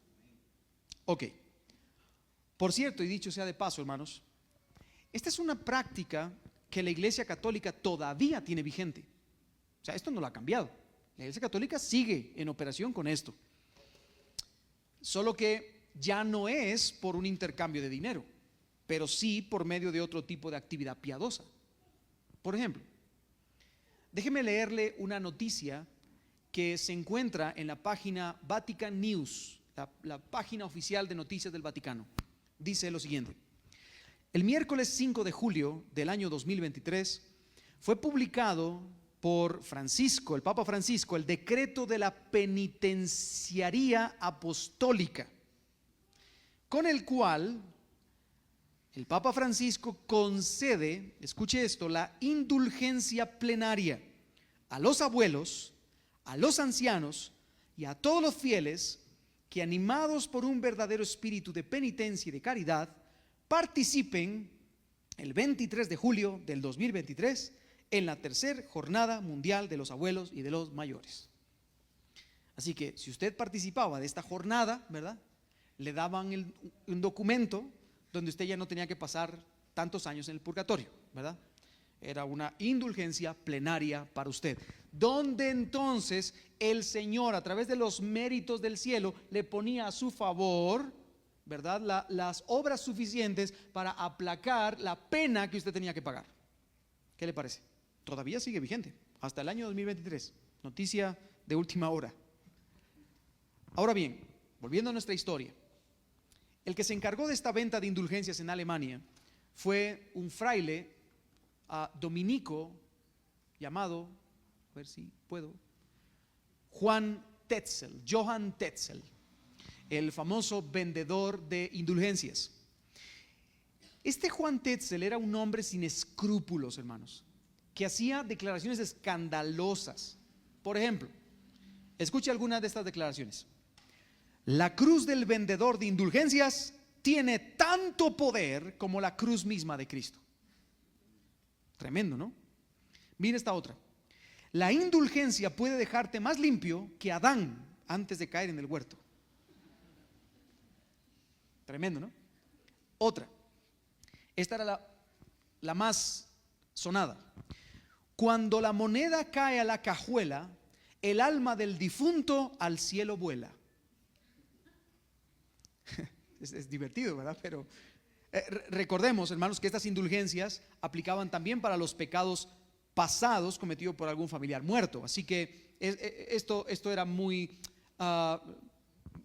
Ok. Por cierto, y dicho sea de paso, hermanos, esta es una práctica que la Iglesia Católica todavía tiene vigente. O sea, esto no lo ha cambiado. La Iglesia Católica sigue en operación con esto. Solo que ya no es por un intercambio de dinero, pero sí por medio de otro tipo de actividad piadosa. Por ejemplo, déjeme leerle una noticia que se encuentra en la página Vatican News, la página oficial de noticias del Vaticano. Dice lo siguiente: el miércoles 5 de julio del año 2023 fue publicado por Francisco, el Papa Francisco, el decreto de la penitenciaría apostólica, con el cual el Papa Francisco concede, escuche esto, la indulgencia plenaria a los abuelos, a los ancianos y a todos los fieles que, animados por un verdadero espíritu de penitencia y de caridad, participen el 23 de julio del 2023 en la tercera jornada mundial de los abuelos y de los mayores. Así que si usted participaba de esta jornada, ¿verdad?, le daban un documento donde usted ya no tenía que pasar tantos años en el purgatorio, ¿verdad? Era una indulgencia plenaria para usted, donde entonces el Señor, a través de los méritos del cielo, le ponía a su favor, ¿verdad?, las obras suficientes para aplacar la pena que usted tenía que pagar. ¿Qué le parece? Todavía sigue vigente hasta el año 2023. Noticia de última hora. Ahora bien, volviendo a nuestra historia, el que se encargó de esta venta de indulgencias en Alemania fue un fraile dominico llamado, a ver si puedo, Johann Tetzel, el famoso vendedor de indulgencias. Este Juan Tetzel era un hombre sin escrúpulos, hermanos, que hacía declaraciones escandalosas. Por ejemplo, escuche algunas de estas declaraciones: la cruz del vendedor de indulgencias tiene tanto poder como la cruz misma de Cristo. Tremendo, ¿no? Mira esta otra: la indulgencia puede dejarte más limpio que Adán antes de caer en el huerto. Tremendo, ¿no? Otra, esta era la más sonada: cuando la moneda cae a la cajuela, el alma del difunto al cielo vuela. Es divertido, ¿verdad? Pero recordemos, hermanos, que estas indulgencias aplicaban también para los pecados pasados cometidos por algún familiar muerto. Así que esto era muy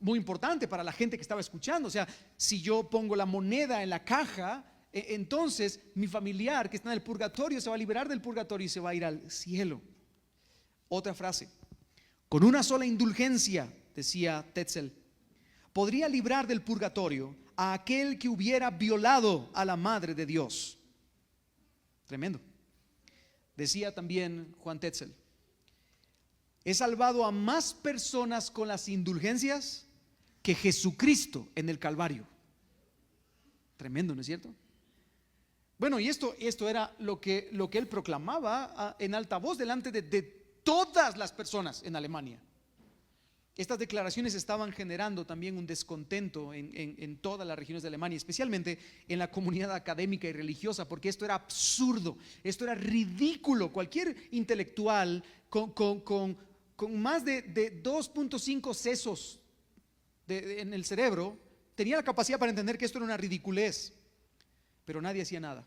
importante para la gente que estaba escuchando. O sea, si yo pongo la moneda en la caja, entonces mi familiar que está en el purgatorio se va a liberar del purgatorio y se va a ir al cielo. Otra frase: Con una sola indulgencia, decía Tetzel, podría librar del purgatorio a aquel que hubiera violado a la Madre de Dios. Tremendo. Decía también Juan Tetzel, he salvado a más personas con las indulgencias que Jesucristo en el Calvario. Tremendo, ¿no es cierto? Bueno, y esto era lo que él proclamaba en alta voz delante de todas las personas en Alemania. Estas declaraciones estaban generando también un descontento en todas las regiones de Alemania, especialmente en la comunidad académica y religiosa, porque esto era absurdo, esto era ridículo. Cualquier intelectual con más de 2.5 sesos en el cerebro tenía la capacidad para entender que esto era una ridiculez, pero nadie hacía nada.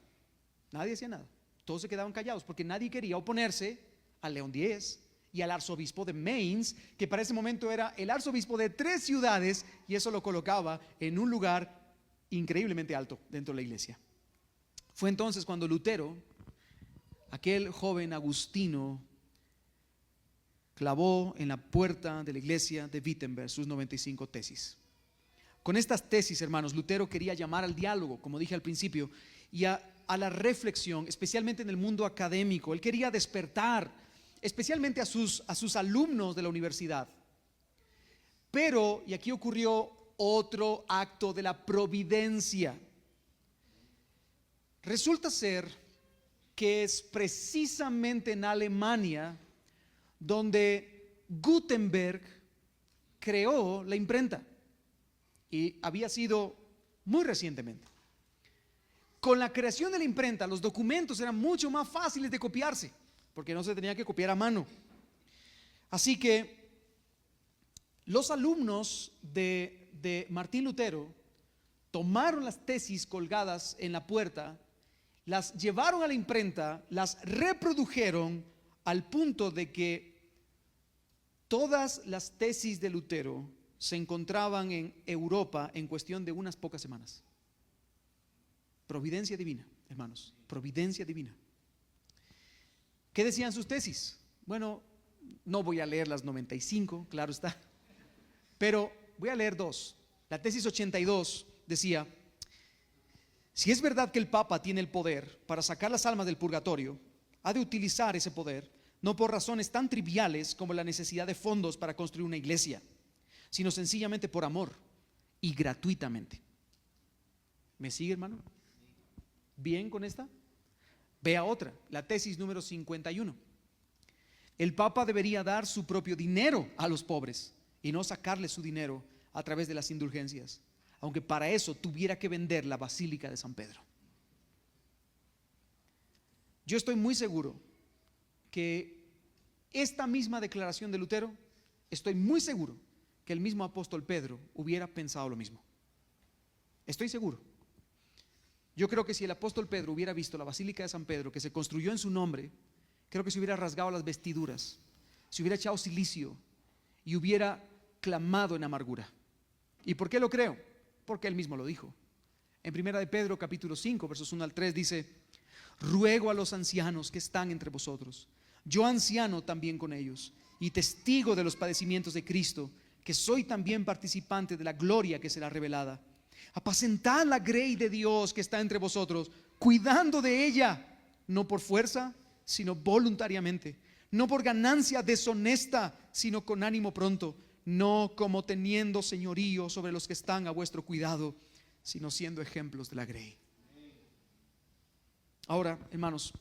Nadie hacía nada. Todos se quedaban callados porque nadie quería oponerse a León X y al arzobispo de Mainz, que para ese momento era el arzobispo de 3 ciudades, y eso lo colocaba en un lugar increíblemente alto dentro de la iglesia. Fue entonces cuando Lutero, aquel joven agustino, clavó en la puerta de la iglesia de Wittenberg sus 95 tesis. Con estas tesis, hermanos, Lutero quería llamar al diálogo, como dije al principio, y a la reflexión, especialmente en el mundo académico. Él quería despertar, especialmente a sus alumnos de la universidad. Pero, y aquí ocurrió otro acto de la providencia. Resulta ser que es precisamente en Alemania donde Gutenberg creó la imprenta, y había sido muy recientemente. Con la creación de la imprenta, los documentos eran mucho más fáciles de copiarse, porque no se tenía que copiar a mano. Así que los alumnos de Martín Lutero tomaron las tesis colgadas en la puerta, las llevaron a la imprenta, las reprodujeron al punto de que todas las tesis de Lutero se encontraban en Europa en cuestión de unas pocas semanas. Providencia divina, hermanos, providencia divina. ¿Qué decían sus tesis? Bueno, no voy a leer las 95, claro está, pero voy a leer 2. La tesis 82 decía: si es verdad que el Papa tiene el poder para sacar las almas del purgatorio, ha de utilizar ese poder no por razones tan triviales como la necesidad de fondos para construir una iglesia, sino sencillamente por amor y gratuitamente. ¿Me sigue, hermano? ¿Bien con esta? Vea otra, la tesis número 51. El Papa debería dar su propio dinero a los pobres y no sacarle su dinero a través de las indulgencias, aunque para eso tuviera que vender la Basílica de San Pedro. Yo estoy muy seguro que esta misma declaración de Lutero, estoy muy seguro que el mismo apóstol Pedro hubiera pensado lo mismo. Estoy seguro. Yo creo que si el apóstol Pedro hubiera visto la Basílica de San Pedro, que se construyó en su nombre, creo que se hubiera rasgado las vestiduras, se hubiera echado cilicio y hubiera clamado en amargura. ¿Y por qué lo creo? Porque él mismo lo dijo. En 1 de Pedro capítulo 5 versos 1 al 3 dice: ruego a los ancianos que están entre vosotros, yo anciano también con ellos y testigo de los padecimientos de Cristo, que soy también participante de la gloria que será revelada. Apacentad la grey de Dios que está entre vosotros, cuidando de ella, no por fuerza, sino voluntariamente, no por ganancia deshonesta, sino con ánimo pronto, no como teniendo señorío sobre los que están a vuestro cuidado, sino siendo ejemplos de la grey. Ahora, hermanos,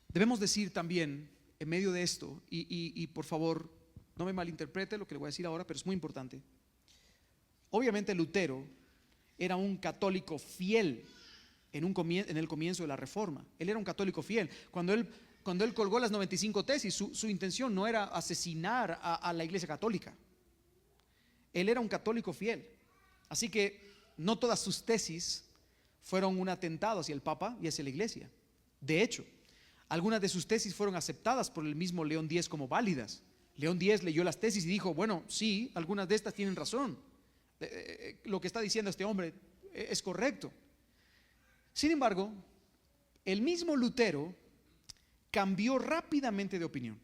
debemos decir también en medio de esto, y por favor no me malinterprete lo que le voy a decir ahora, pero es muy importante. Obviamente Lutero era un católico fiel en el comienzo de la Reforma. Él era un católico fiel. Cuando él colgó las 95 tesis, su intención no era asesinar a la Iglesia Católica. Él era un católico fiel. Así que no todas sus tesis fueron un atentado hacia el Papa y hacia la Iglesia. De hecho, algunas de sus tesis fueron aceptadas por el mismo León X como válidas. León X leyó las tesis y dijo: bueno, sí, algunas de estas tienen razón. Lo que está diciendo este hombre es correcto. Sin embargo, el mismo Lutero cambió rápidamente de opinión.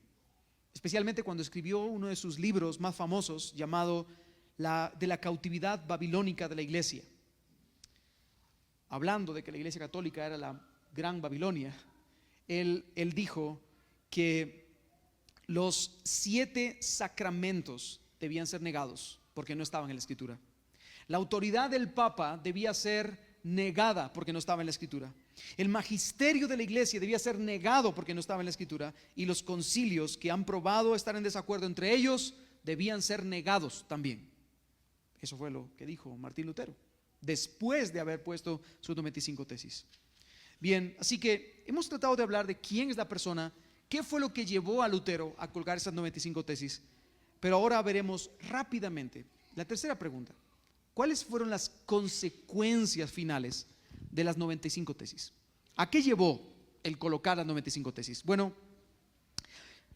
especialmente cuando escribió uno de sus libros más famosos llamado de la cautividad babilónica de la iglesia. Hablando de que la iglesia católica era la gran Babilonia, él dijo que los 7 sacramentos debían ser negados porque no estaban en la Escritura. La autoridad del Papa debía ser negada porque no estaba en la Escritura. El magisterio de la iglesia debía ser negado porque no estaba en la Escritura. Y los concilios que han probado estar en desacuerdo entre ellos debían ser negados también. Eso fue lo que dijo Martín Lutero después de haber puesto sus 95 tesis. Bien, así que hemos tratado de hablar de quién es la persona, qué fue lo que llevó a Lutero a colgar esas 95 tesis. Pero ahora veremos rápidamente la tercera pregunta. ¿Cuáles fueron las consecuencias finales de las 95 tesis? ¿A qué llevó el colocar las 95 tesis? Bueno,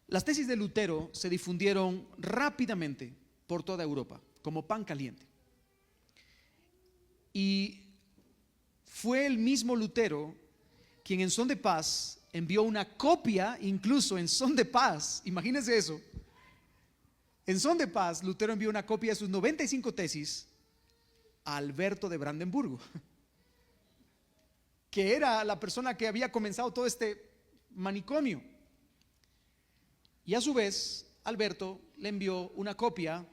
las tesis de Lutero se difundieron rápidamente por toda Europa, como pan caliente. Y fue el mismo Lutero quien en son de paz envió una copia, incluso en son de paz, imagínense eso. En son de paz, Lutero envió una copia de sus 95 tesis a Alberto de Brandenburgo, que era la persona que había comenzado todo este manicomio. Y a su vez, Alberto le envió una copia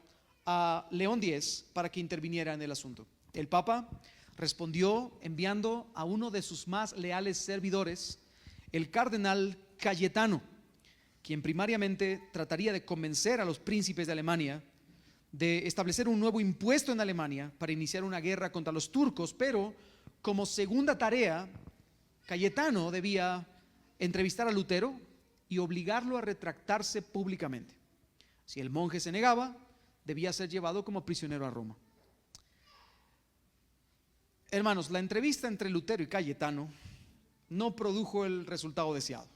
a León X para que interviniera en el asunto. El Papa respondió enviando a uno de sus más leales servidores, el cardenal Cayetano, quien primariamente trataría de convencer a los príncipes de Alemania de establecer un nuevo impuesto en Alemania para iniciar una guerra contra los turcos, pero como segunda tarea, Cayetano debía entrevistar a Lutero y obligarlo a retractarse públicamente. Si el monje se negaba, debía ser llevado como prisionero a Roma. Hermanos, la entrevista entre Lutero y Cayetano no produjo el resultado deseado.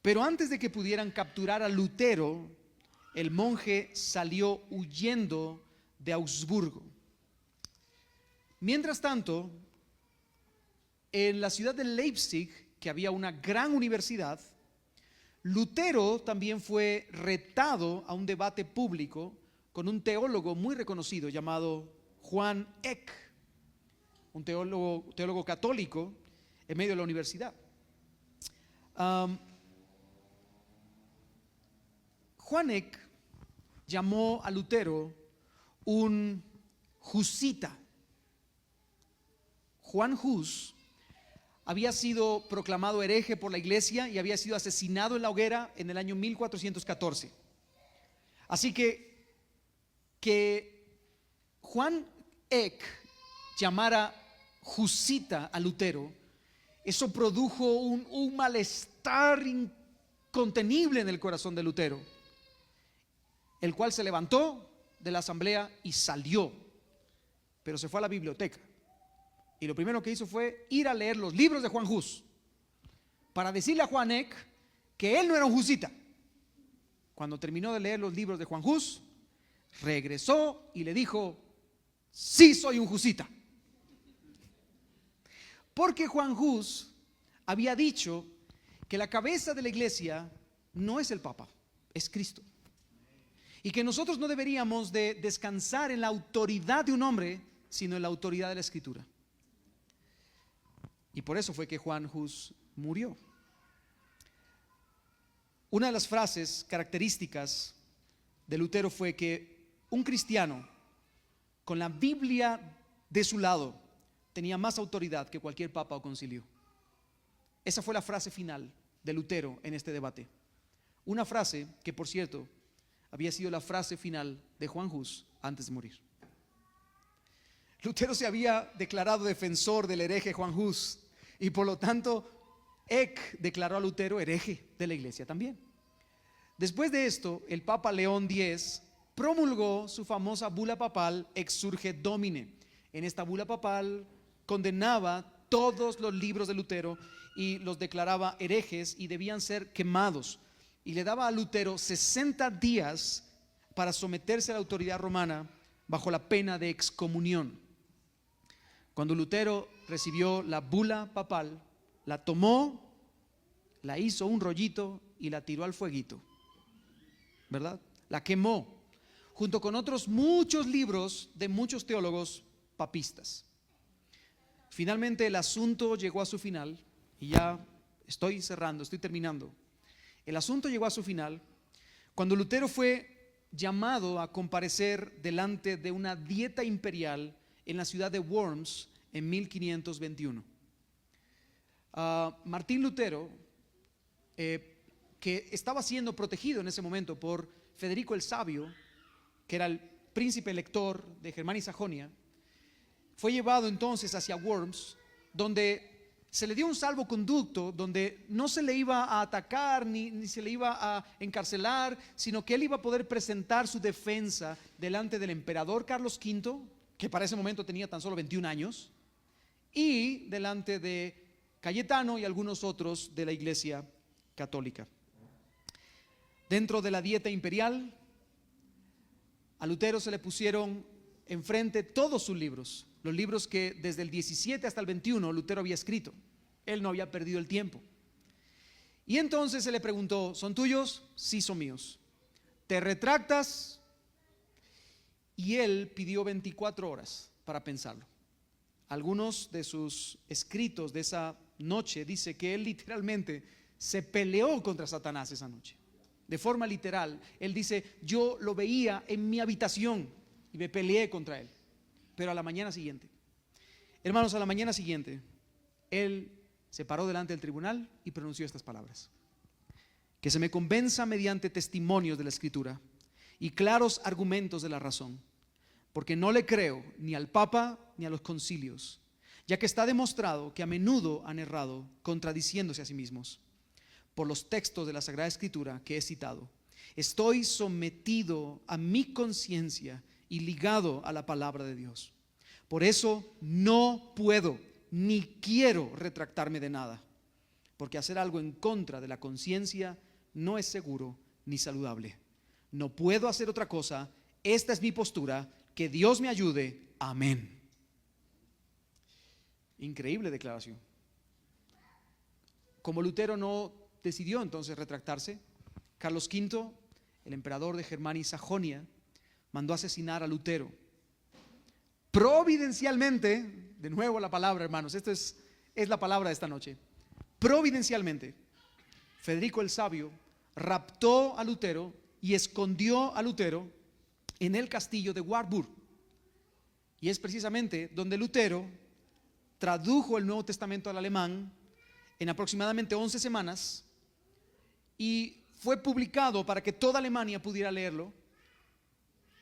Pero antes de que pudieran capturar a Lutero, el monje salió huyendo de Augsburgo. Mientras tanto, en la ciudad de Leipzig, que había una gran universidad, Lutero también fue retado a un debate público con un teólogo muy reconocido llamado Juan Eck, un teólogo católico en medio de la universidad. Juan Eck llamó a Lutero un husita. Juan Hus había sido proclamado hereje por la iglesia y había sido asesinado en la hoguera en el año 1414. Así que Juan Eck llamara husita a Lutero, eso produjo un malestar incontenible en el corazón de Lutero, el cual se levantó de la asamblea y salió, pero se fue a la biblioteca. Y lo primero que hizo fue ir a leer los libros de Juan Hus para decirle a Juan Eck que él no era un husita. Cuando terminó de leer los libros de Juan Hus, regresó y le dijo: sí, soy un husita. Porque Juan Hus había dicho que la cabeza de la iglesia no es el Papa, es Cristo. Y que nosotros no deberíamos de descansar en la autoridad de un hombre, sino en la autoridad de la Escritura. Y por eso fue que Juan Hus murió. Una de las frases características de Lutero fue que un cristiano con la Biblia de su lado tenía más autoridad que cualquier papa o concilio. Esa fue la frase final de Lutero en este debate. Una frase que, por cierto, había sido la frase final de Juan Hus antes de morir. Lutero se había declarado defensor del hereje Juan Hus y por lo tanto Eck declaró a Lutero hereje de la iglesia también. Después de esto, el Papa León X promulgó su famosa bula papal Exsurge Domine. En esta bula papal condenaba todos los libros de Lutero y los declaraba herejes y debían ser quemados. Y le daba a Lutero 60 días para someterse a la autoridad romana bajo la pena de excomunión. Cuando Lutero recibió la bula papal, la tomó, la hizo un rollito y la tiró al fueguito. ¿verdad? La quemó, junto con otros muchos libros de muchos teólogos papistas. Finalmente el asunto llegó a su final, y ya estoy terminando. El asunto llegó a su final cuando Lutero fue llamado a comparecer delante de una dieta imperial en la ciudad de Worms en 1521. Martín Lutero, que estaba siendo protegido en ese momento por Federico el Sabio, que era el príncipe elector de Germania y Sajonia, fue llevado entonces hacia Worms, donde se le dio un salvoconducto, donde no se le iba a atacar ni se le iba a encarcelar, sino que él iba a poder presentar su defensa delante del emperador Carlos V, que para ese momento tenía tan solo 21 años, y delante de Cayetano y algunos otros de la Iglesia Católica. Dentro de la dieta imperial, a Lutero se le pusieron enfrente todos sus libros, los libros que desde el 17 hasta el 21 Lutero había escrito. Él no había perdido el tiempo. Y entonces se le preguntó: ¿son tuyos? Sí, son míos. ¿Te retractas? Y él pidió 24 horas para pensarlo. Algunos de sus escritos de esa noche dice que él literalmente se peleó contra Satanás esa noche. De forma literal, él dice: yo lo veía en mi habitación y me peleé contra él. Pero a la mañana siguiente, hermanos, a la mañana siguiente, él se paró delante del tribunal y pronunció estas palabras: que se me convenza mediante testimonios de la Escritura y claros argumentos de la razón, porque no le creo ni al Papa ni a los concilios, ya que está demostrado que a menudo han errado, contradiciéndose a sí mismos. Por los textos de la Sagrada Escritura que he citado, estoy sometido a mi conciencia y ligado a la palabra de Dios. Por eso no puedo ni quiero retractarme de nada, porque hacer algo en contra de la conciencia no es seguro ni saludable. No puedo hacer otra cosa. Esta es mi postura. Que Dios me ayude. Amén. Increíble declaración. Como Lutero no decidió entonces retractarse, Carlos V, el emperador de Germania y Sajonia, mandó asesinar a Lutero. Providencialmente, de nuevo la palabra, hermanos, esto es la palabra de esta noche. Providencialmente, Federico el Sabio raptó a Lutero y escondió a Lutero en el castillo de Warburg. Y es precisamente donde Lutero tradujo el Nuevo Testamento al alemán en aproximadamente 11 semanas y fue publicado para que toda Alemania pudiera leerlo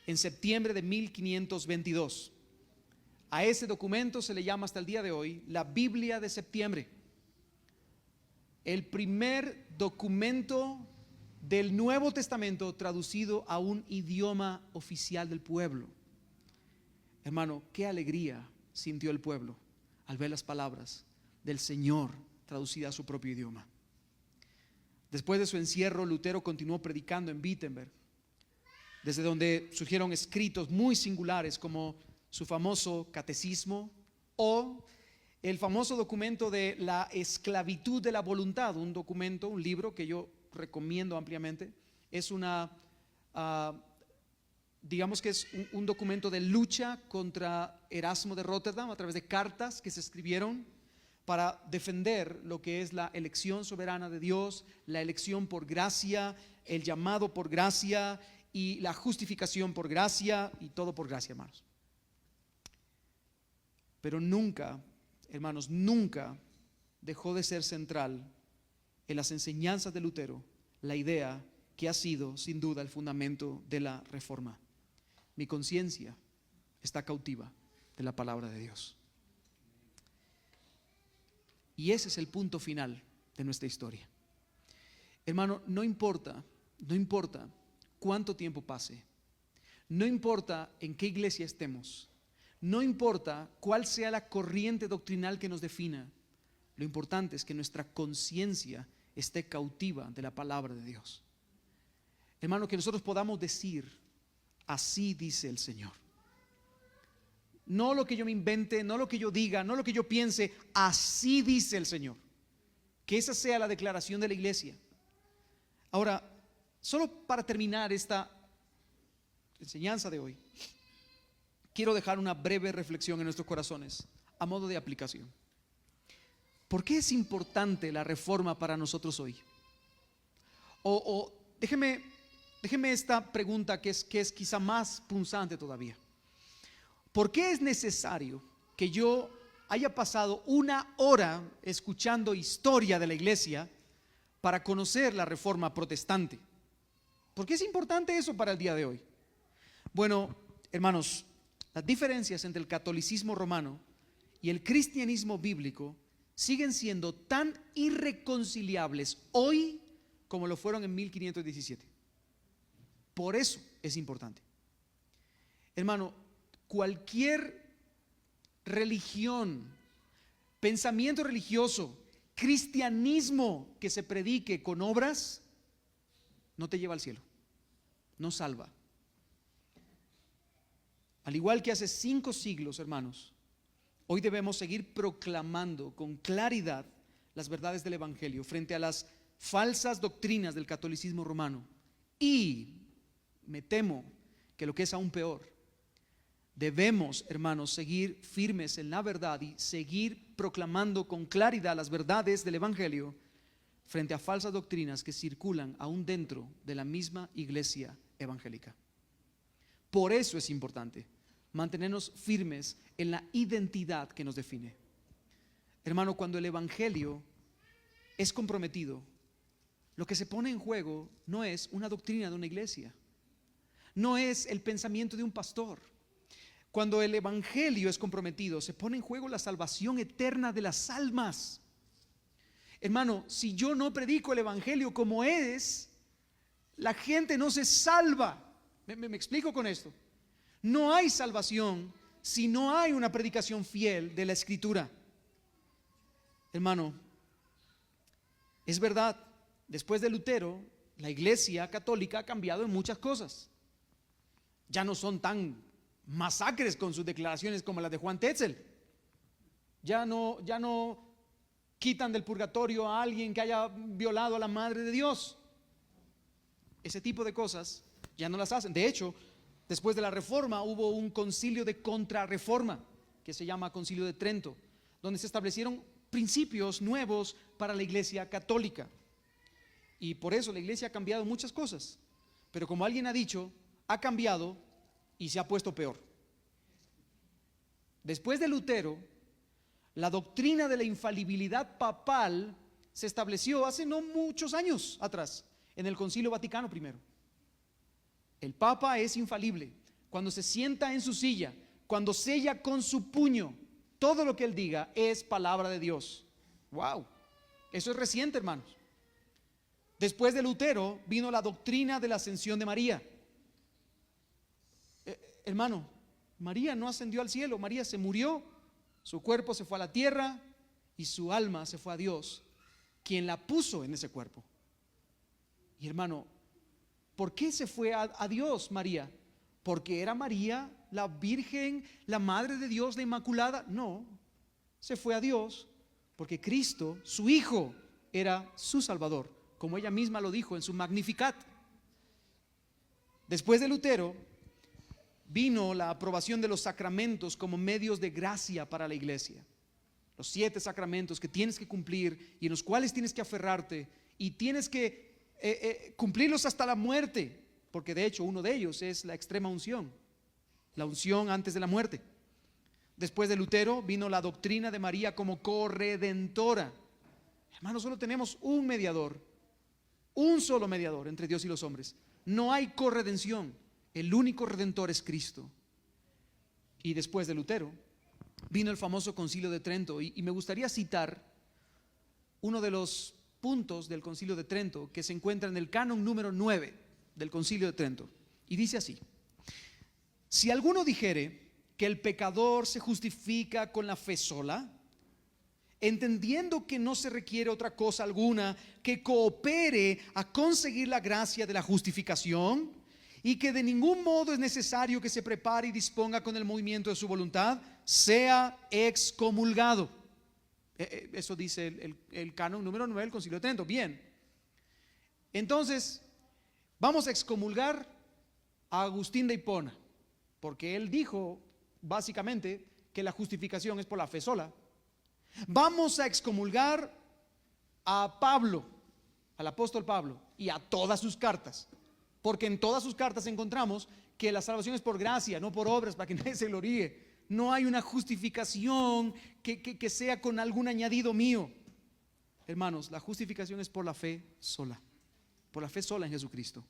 en septiembre de 1522. A ese documento se le llama hasta el día de hoy la Biblia de septiembre. El primer documento del Nuevo Testamento traducido a un idioma oficial del pueblo. Hermano, qué alegría sintió el pueblo al ver las palabras del Señor traducidas a su propio idioma. Después de su encierro, Lutero continuó predicando en Wittenberg, desde donde surgieron escritos muy singulares como su famoso catecismo o el famoso documento de la esclavitud de la voluntad, un documento, un libro que yo recomiendo ampliamente. Es digamos que es un documento de lucha contra Erasmo de Rotterdam a través de cartas que se escribieron para defender lo que es la elección soberana de Dios, la elección por gracia, el llamado por gracia y la justificación por gracia y todo por gracia, hermanos. Pero nunca, hermanos, nunca dejó de ser central en las enseñanzas de Lutero la idea que ha sido sin duda el fundamento de la Reforma: mi conciencia está cautiva de la palabra de Dios. Y ese es el punto final de nuestra historia. Hermano, no importa cuánto tiempo pase, no importa en qué iglesia estemos, no importa cuál sea la corriente doctrinal que nos defina, lo importante es que nuestra conciencia esté cautiva de la palabra de Dios. Hermano, que nosotros podamos decir: así dice el Señor. No lo que yo me invente, no lo que yo diga, no lo que yo piense, así dice el Señor. Que esa sea la declaración de la iglesia. Ahora, Solo para terminar esta enseñanza de hoy, quiero dejar una breve reflexión en nuestros corazones a modo de aplicación. ¿Por qué es importante la reforma para nosotros hoy? Déjeme esta pregunta que es quizá más punzante todavía. ¿Por qué es necesario que yo haya pasado una hora escuchando historia de la iglesia para conocer la reforma protestante? ¿Por qué es importante eso para el día de hoy? Bueno, hermanos, las diferencias entre el catolicismo romano y el cristianismo bíblico siguen siendo tan irreconciliables hoy como lo fueron en 1517. Por eso es importante. Hermano, cualquier religión, pensamiento religioso, cristianismo que se predique con obras, no te lleva al cielo, no salva. Al igual que hace 5 siglos, hermanos, hoy debemos seguir proclamando con claridad las verdades del Evangelio frente a las falsas doctrinas del catolicismo romano. Y me temo que lo que es aún peor, debemos, hermanos, seguir firmes en la verdad y seguir proclamando con claridad las verdades del Evangelio frente a falsas doctrinas que circulan aún dentro de la misma iglesia evangélica. Por eso es importante mantenernos firmes en la identidad que nos define. Hermano, cuando el Evangelio es comprometido, lo que se pone en juego no es una doctrina de una iglesia, no es el pensamiento de un pastor. Cuando el Evangelio es comprometido, se pone en juego la salvación eterna de las almas. Hermano, si yo no predico el Evangelio como es, la gente no se salva. ¿Me explico con esto? No hay salvación si no hay una predicación fiel de la Escritura. Hermano, es verdad, después de Lutero, la Iglesia católica ha cambiado en muchas cosas. Ya no son tan masacres con sus declaraciones como las de Juan Tetzel. Ya no quitan del purgatorio a alguien que haya violado a la Madre de Dios. Ese tipo de cosas ya no las hacen. De hecho, después de la Reforma hubo un concilio de contrarreforma que se llama Concilio de Trento, donde se establecieron principios nuevos para la Iglesia católica. Y por eso la Iglesia ha cambiado muchas cosas, pero como alguien ha dicho, ha cambiado y se ha puesto peor. Después de Lutero, la doctrina de la infalibilidad papal se estableció hace no muchos años atrás, en el Concilio Vaticano I. El Papa es infalible. Cuando se sienta en su silla, cuando sella con su puño, todo lo que él diga es palabra de Dios. Wow, eso es reciente, hermanos. Después de Lutero vino la doctrina de la ascensión de María. Hermano, María no ascendió al cielo, María se murió, su cuerpo se fue a la tierra y su alma se fue a Dios, quien la puso en ese cuerpo. Y hermano, ¿por qué se fue a Dios María? ¿Porque era María la Virgen, la Madre de Dios, la Inmaculada? No, se fue a Dios porque Cristo, su Hijo, era su Salvador, como ella misma lo dijo en su Magnificat. Después de Lutero vino la aprobación de los sacramentos como medios de gracia para la iglesia. Los 7 sacramentos que tienes que cumplir y en los cuales tienes que aferrarte y tienes que cumplirlos hasta la muerte, porque de hecho uno de ellos es la extrema unción, la unción antes de la muerte. Después de Lutero vino la doctrina de María como corredentora. Hermanos, solo tenemos un mediador, un solo mediador entre Dios y los hombres. No hay corredención. El único redentor es Cristo. Y después de Lutero vino el famoso Concilio de Trento, y me gustaría citar uno de los puntos del Concilio de Trento que se encuentra en el canon número 9 del Concilio de Trento, y dice así: si alguno dijere que el pecador se justifica con la fe sola, entendiendo que no se requiere otra cosa alguna que coopere a conseguir la gracia de la justificación, y que de ningún modo es necesario que se prepare y disponga con el movimiento de su voluntad, sea excomulgado. Eso dice el canon número 9 del Concilio de Trento. Bien, entonces Vamos a excomulgar a Agustín de Hipona, porque él dijo básicamente que la justificación es por la fe sola. Vamos a excomulgar a Pablo, al apóstol Pablo, y a todas sus cartas, porque en todas sus cartas encontramos que la salvación es por gracia, no por obras, para que nadie se gloríe. No hay una justificación que sea con algún añadido mío. Hermanos, la justificación es por la fe sola, por la fe sola en Jesucristo.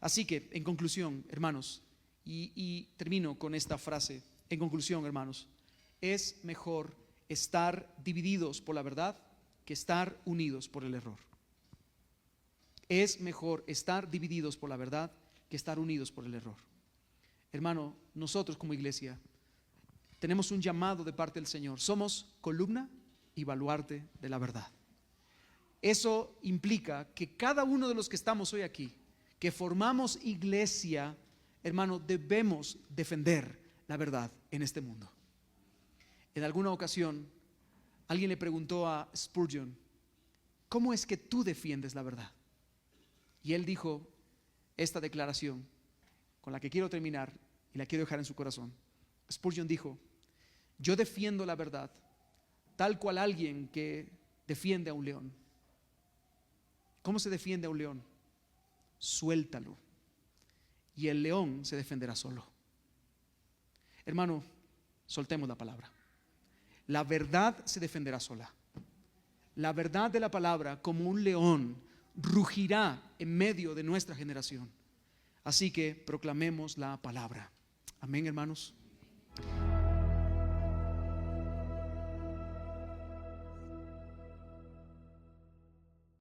Así que, en conclusión, hermanos, y termino con esta frase, en conclusión, hermanos, es mejor estar divididos por la verdad que estar unidos por el error. Es mejor estar divididos por la verdad que estar unidos por el error. Hermano, nosotros como iglesia tenemos un llamado de parte del Señor. Somos columna y baluarte de la verdad. Eso implica que cada uno de los que estamos hoy aquí, que formamos iglesia, hermano, debemos defender la verdad en este mundo. En alguna ocasión, alguien le preguntó a Spurgeon, ¿cómo es que tú defiendes la verdad? Y él dijo esta declaración con la que quiero terminar y la quiero dejar en su corazón. Spurgeon dijo: yo defiendo la verdad tal cual alguien que defiende a un león. ¿Cómo se defiende a un león? Suéltalo y el león se defenderá solo. Hermano, soltemos la palabra. La verdad se defenderá sola. La verdad de la palabra, como un león, rugirá en medio de nuestra generación. Así que proclamemos la palabra. Amén, hermanos.